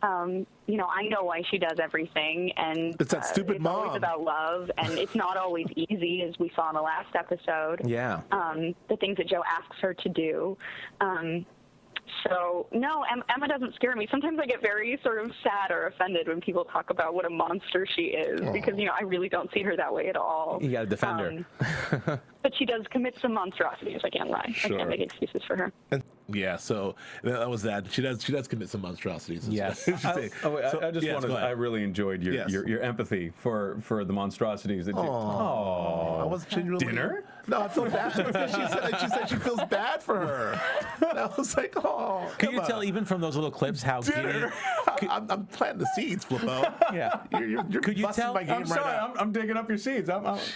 you know, I know why she does everything. And it's that stupid it's mom. Always about love, and it's not always easy, as we saw in the last episode. Yeah. The things that Joe asks her to do. So, no, Emma doesn't scare me. Sometimes I get very sort of sad or offended when people talk about what a monster she is because, you know, I really don't see her that way at all. You got to defend her. But she does commit some monstrosities. I can't lie. Sure. I can't make excuses for her. Yeah, so that was that. She does commit some monstrosities. Yes. I really enjoyed your empathy for the monstrosities that you. I wasn't genuinely. Dinner? No, I felt bad because she said she feels bad for her. And I was like, oh. Could you tell even from those little clips how Dinner? I'm planting the seeds, Flippo. Yeah. You're Could you busting tell? my game I'm sorry, right now. I'm digging up your seeds.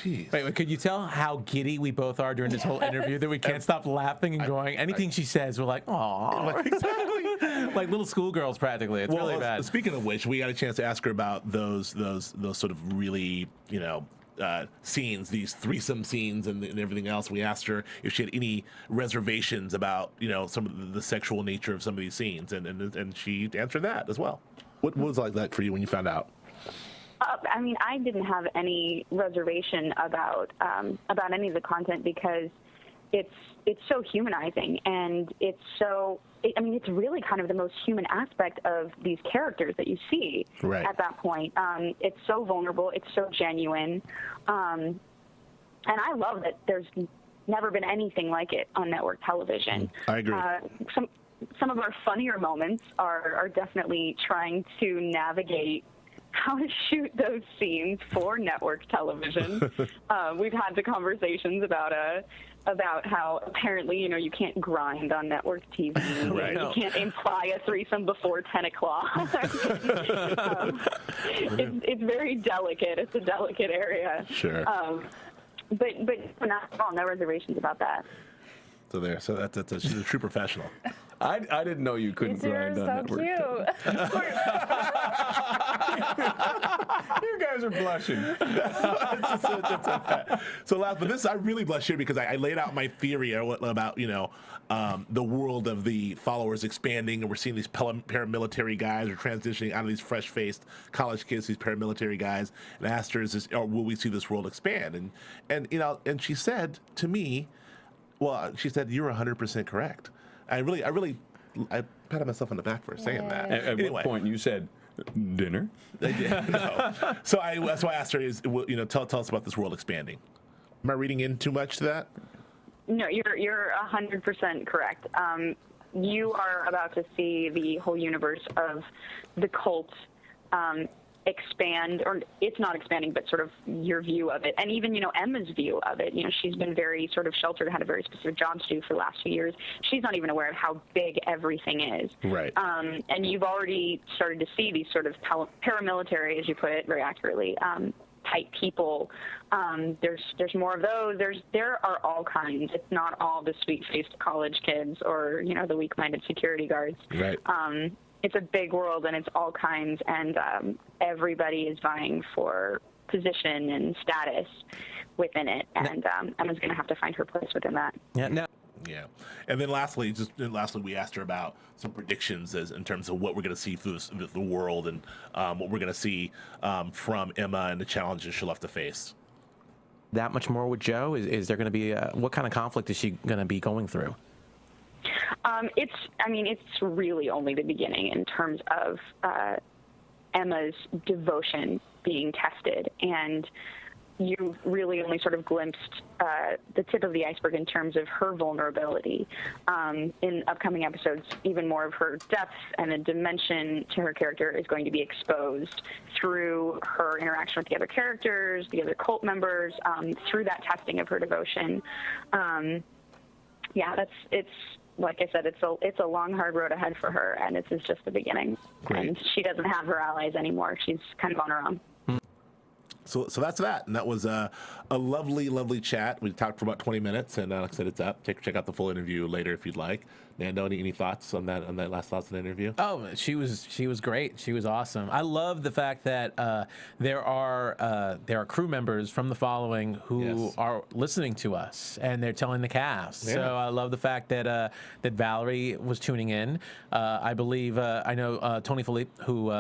Wait, could you tell how giddy we both are during this whole interview that we can't stop laughing and going? Anything she says, we're like, oh, exactly. like little schoolgirls practically. It's really bad. Speaking of which, we got a chance to ask her about those sort of really, you know, scenes, these threesome scenes and everything else. We asked her if she had any reservations about, you know, some of the sexual nature of some of these scenes, and she answered that as well. What was it like that for you when you found out? I mean, I didn't have any reservation about any of the content because it's so humanizing and it's really kind of the most human aspect of these characters that you see at that point. It's so vulnerable, it's so genuine, and I love that there's never been anything like it on network television. I agree. Some of our funnier moments are definitely trying to navigate how to shoot those scenes for network television. We've had the conversations about how apparently, you know, you can't grind on network TV. Right. You can't imply a threesome before 10 o'clock. It's very delicate. It's a delicate area. Sure. But not at all. No reservations about that. So she's a true professional. I didn't know you couldn't grind on network. You're so cute. You guys are blushing. So last, but this I really blush here because I laid out my theory about, you know, the world of the followers expanding, and we're seeing these paramilitary guys are transitioning out of these fresh-faced college kids, these paramilitary guys, and I asked her, will we see this world expand? And you know, and she said to me, well, she said, you're 100% correct. I patted myself on the back for saying that. At what point you said, Dinner? No. So that's why I asked her is, tell us about this world expanding. Am I reading in too much to that? No, you're 100% correct. You are about to see the whole universe of the cult expand, or it's not expanding, but sort of your view of it, and even Emma's view of it. She's been very sort of sheltered, had a very specific job to do for the last few years. She's not even aware of how big everything is. Right. And you've already started to see these sort of paramilitary, as you put it very accurately, type people. There's more of those. There are all kinds. It's not all the sweet-faced college kids or the weak-minded security guards. Right. It's a big world, and it's all kinds, and everybody is vying for position and status within it, and Emma's going to have to find her place within that. Yeah. No. Yeah, and then lastly, we asked her about some predictions in terms of what we're going to see through the world, and what we're going to see from Emma and the challenges she'll have to face. That much more with Joe? Is there going to be what kind of conflict is she going to be going through? It's really only the beginning in terms of Emma's devotion being tested, and you really only sort of glimpsed the tip of the iceberg in terms of her vulnerability. In upcoming episodes, even more of her depth and the dimension to her character is going to be exposed through her interaction with the other characters, the other cult members, through that testing of her devotion. It's like I said, it's a long, hard road ahead for her, and this is just the beginning. Great. And she doesn't have her allies anymore. She's kind of on her own. So that's that, and that was a lovely, lovely chat. We talked for about 20 minutes, and like I said, it's up. Check out the full interview later if you'd like. Nando, any thoughts on that last thoughts on the interview? Oh, she was great. She was awesome. I love the fact that there are crew members from The Following who are listening to us, and they're telling the cast. Yeah. So I love the fact that that Valerie was tuning in. I believe I know Tony Philippe, who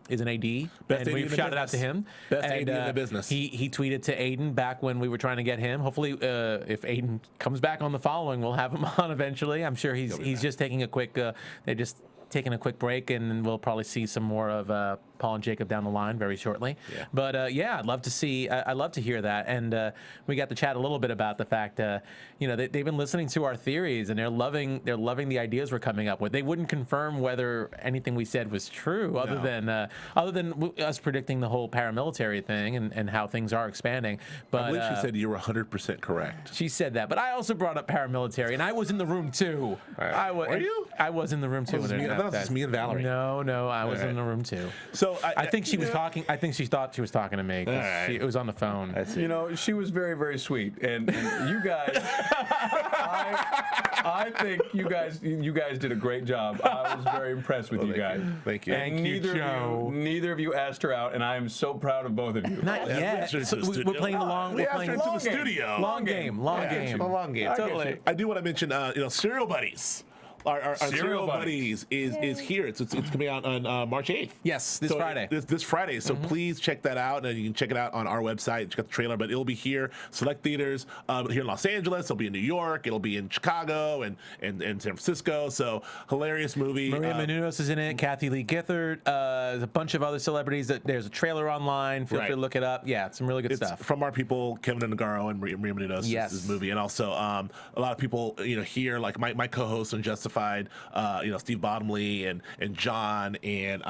is an AD, Best and AD we've in the shouted out business. to him. Best and, AD in the business. He tweeted to Aiden back when we were trying to get him. Hopefully, if Aiden comes back on The Following, we'll have him on eventually. I'm sure he's just taking a quick. They're just taking a quick break, and we'll probably see some more of Paul and Jacob down the line very shortly. Yeah. But I'd love to see. I'd love to hear that, and we got to chat a little bit about the fact, they've been listening to our theories, and they're loving the ideas we're coming up with. They wouldn't confirm whether anything we said was true, other than us predicting the whole paramilitary thing and how things are expanding. But I believe she said you were 100% correct. she said that, but I also brought up paramilitary, and I was in the room too. Were you? I was in the room too. That was just me and Valerie. No, I was in the room too. So I think she was talking. I think she thought she was talking to me. 'Cause it was on the phone. She was very, very sweet, and you guys, I think you guys did a great job. I was very impressed with you guys. Thank you. And neither of you asked her out, and I am so proud of both of you. Not yet. So we're playing the long. We We're asked playing her into the studio. long game. Long game. A long game. Totally. I do want to mention, Serial Buddies. Our Serial Buddies is here. It's coming out on March 8th. Yes, this Friday. This Friday. So please check that out. And you can check it out on our website. Check out the trailer. But it'll be here, select theaters here in Los Angeles. It'll be in New York. It'll be in Chicago and San Francisco. So hilarious movie. Maria Menounos is in it. Kathy Lee Gifford. There's a bunch of other celebrities. There's a trailer online. Feel free to look it up. Yeah, some really good stuff. From our people, Kevin Nagaro and Maria Menounos. Yes. This movie. And also a lot of people here, like my co-hosts on Justified, Steve Bottomley and John and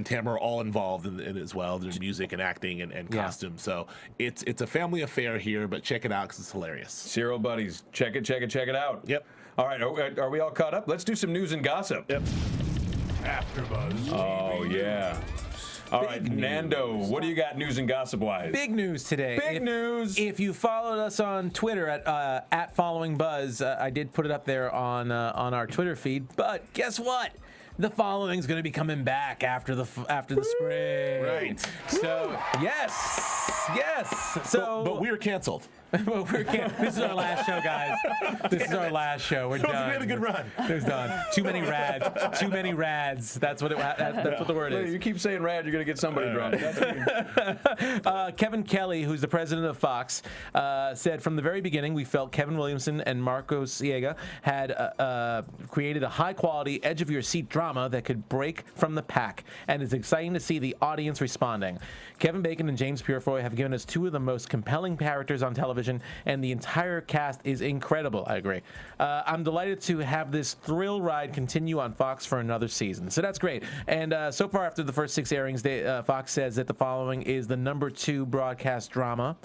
Tamara are all involved in it as well. There's music and acting and costume. So it's a family affair here, but check it out because it's hilarious. Serial Buddies, check it out. Yep. All right, are we all caught up? Let's do some news and gossip. Yep. AfterBuzz. Oh yeah. All right, Nando, what do you got news and gossip-wise? Big news today. Big news. If you followed us on Twitter at Following Buzz, I did put it up there on our Twitter feed. But guess what? The Following's going to be coming back after the spring. Right. So yes. So but we were canceled. Well, this is our last show, guys. This is our last show. We're done. We had a good run. It's done. Too many rads. Too many rads. That's what that's what the word is. You keep saying rad, you're going to get somebody drunk. Kevin Kelly, who's the president of Fox, said from the very beginning we felt Kevin Williamson and Marco Siega had created a high-quality, edge-of-your-seat drama that could break from the pack, and it's exciting to see the audience responding. Kevin Bacon and James Purefoy have given us two of the most compelling characters on television, and the entire cast is incredible. I agree. I'm delighted to have this thrill ride continue on Fox for another season. So that's great. And so far, after the first 6 airings, Fox says that The Following is the #2 broadcast drama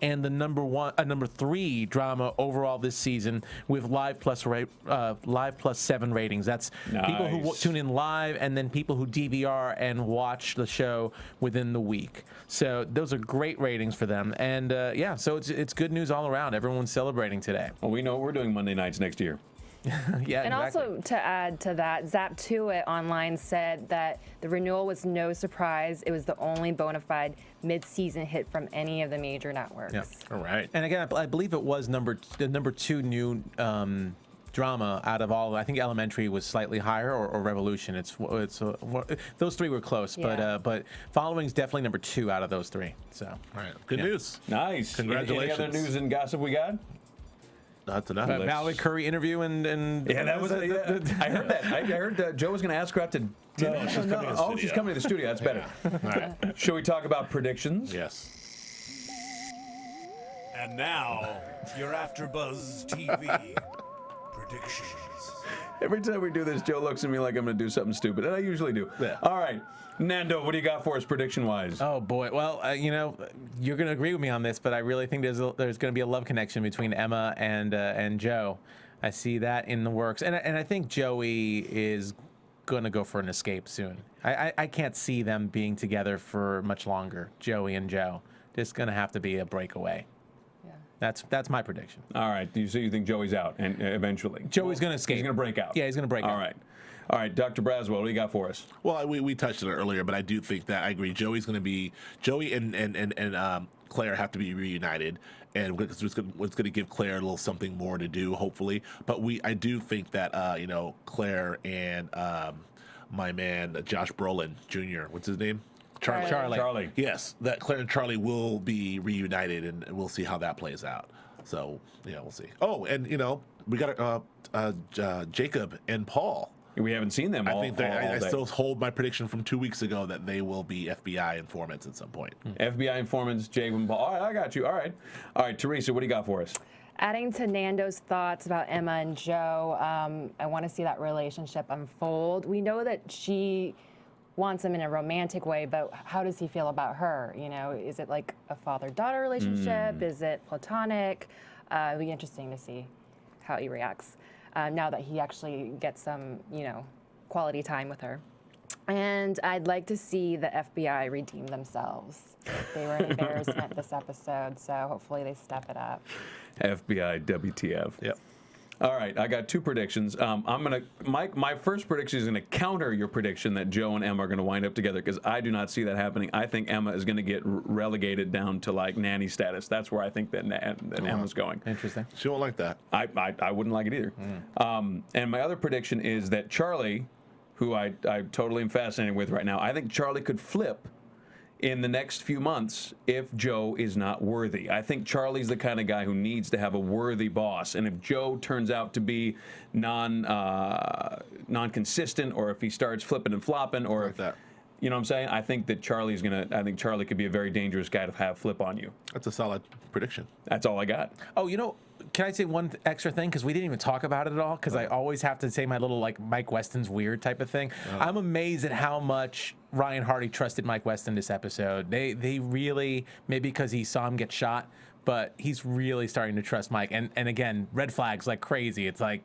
and the number 3 drama overall this season with live plus 7 ratings. That's people who tune in live and then people who DVR and watch the show within the week. So those are great ratings for them. And yeah, so it's good news all around. Everyone's celebrating today. Well, we know what we're doing Monday nights next year. Yeah, and exactly. also to add to that, Zap Tuit online said that the renewal was no surprise. It was the only bona fide mid-season hit from any of the major networks. Yep. All right. And again, I believe it was the number 2 new drama out of all. I think Elementary was slightly higher, or Revolution. Those 3 were close, Yeah. but Following's definitely number 2 out of those 3. So All right. Good news. Nice. Congratulations. Any other news and gossip we got? Not enough. Valerie Curry interview and Yeah, that was. I heard that. I heard that Joe was going to ask her out to dinner. she's coming to the studio. She's coming to the studio. That's better. All right. Shall we talk about predictions? Yes. And now, your AfterBuzz TV predictions. Every time we do this, Joe looks at me like I'm going to do something stupid, and I usually do. Yeah. All right, Nando, what do you got for us prediction-wise? Oh boy! Well, you're going to agree with me on this, but I really think there's going to be a love connection between Emma and Joe. I see that in the works, and I think Joey is going to go for an escape soon. I can't see them being together for much longer. Joey and Joe, just going to have to be a breakaway. That's my prediction. All right, so you think Joey's out, and eventually Joey's going to escape. He's going to break out. Yeah, he's going to break out. All right, Dr. Braswell, what do you got for us? Well, we touched on it earlier, but I do think that I agree. Joey and Claire have to be reunited, and it's going to give Claire a little something more to do, hopefully. But I do think that Claire and my man Josh Brolin Jr. What's his name? Charlie. Yes, that Claire and Charlie will be reunited, and we'll see how that plays out. So yeah, we'll see. Oh, and we got Jacob and Paul. We haven't seen them all. I still hold my prediction from 2 weeks ago that they will be FBI informants at some point. FBI informants, Jacob and Paul. All right, I got you. All right, Teresa, what do you got for us? Adding to Nando's thoughts about Emma and Joe, I want to see that relationship unfold. We know that she wants him in a romantic way, but how does he feel about her? Is it like a father-daughter relationship? Is it platonic? It'll be interesting to see how he reacts now that he actually gets some, quality time with her. And I'd like to see the FBI redeem themselves. They were an embarrassment this episode, so hopefully they step it up. FBI WTF. Yep. All right, I got 2 predictions. My first prediction is gonna counter your prediction that Joe and Emma are gonna wind up together, because I do not see that happening. I think Emma is gonna get relegated down to like nanny status. That's where I think that Emma's going. Interesting. She won't like that. I wouldn't like it either. And my other prediction is that Charlie, who I totally am fascinated with right now, I think Charlie could flip in the next few months if Joe is not worthy. I think Charlie's the kind of guy who needs to have a worthy boss, and if Joe turns out to be non-consistent, or if he starts flipping and flopping, or if that. You know what I'm saying? I think that Charlie could be a very dangerous guy to have flip on you. That's a solid prediction. That's all I got. Oh, can I say one extra thing? Because we didn't even talk about it at all, because I always have to say my little, like, Mike Weston's weird type of thing. I'm amazed at how much Ryan Hardy trusted Mike Weston this episode. They really, maybe because he saw him get shot, but he's really starting to trust Mike. And again, red flags like crazy. It's like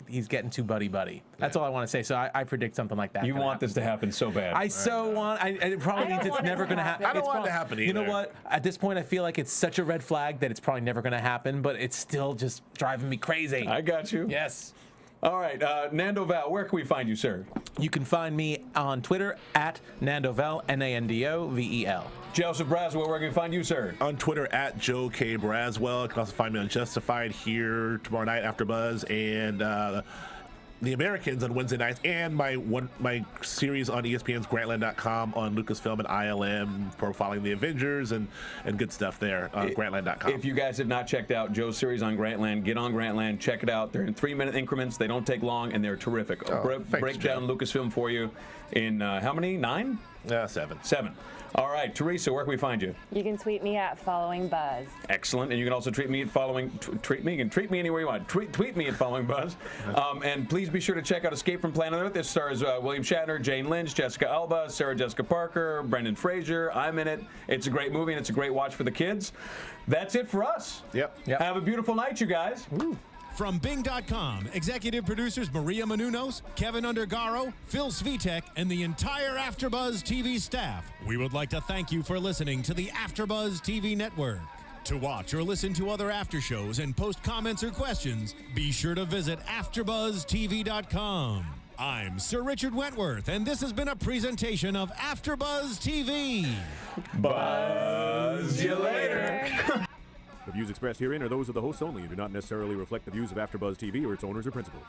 he's getting too buddy. That's all I want to say. So I predict something like that. You want this to happen so bad. I want. It probably means it's never going to happen. I don't want it to happen either. You know what? At this point, I feel like it's such a red flag that it's probably never going to happen. But it's still just driving me crazy. I got you. Yes. All right, Nando Val, where can we find you, sir? You can find me on Twitter at Nando Vel, Nandovel. Joseph Braswell, where can we find you, sir? On Twitter at Joe K. Braswell. You can also find me on Justified here tomorrow night after Buzz, and The Americans on Wednesday nights, and my series on ESPN's Grantland.com on Lucasfilm and ILM, profiling the Avengers and good stuff there on Grantland.com. If you guys have not checked out Joe's series on Grantland, get on Grantland, check it out. They're in 3-minute increments. They don't take long, and they're terrific. Break down Lucasfilm for you in how many? 9? 7. 7. All right, Teresa, where can we find you? You can tweet me at Following Buzz. Excellent, and you can also tweet me at Following. Tweet me. You can tweet me anywhere you want. Tweet me at Following Buzz, and please be sure to check out Escape from Planet Earth. This stars William Shatner, Jane Lynch, Jessica Alba, Sarah Jessica Parker, Brendan Fraser. I'm in it. It's a great movie, and it's a great watch for the kids. That's it for us. Yep. Have a beautiful night, you guys. Woo. From Bing.com, executive producers Maria Menounos, Kevin Undergaro, Phil Svitek, and the entire AfterBuzz TV staff, we would like to thank you for listening to the AfterBuzz TV network. To watch or listen to other after shows and post comments or questions, be sure to visit AfterBuzzTV.com. I'm Sir Richard Wentworth, and this has been a presentation of AfterBuzz TV. Buzz you later. The views expressed herein are those of the hosts only and do not necessarily reflect the views of AfterBuzz TV or its owners or principals.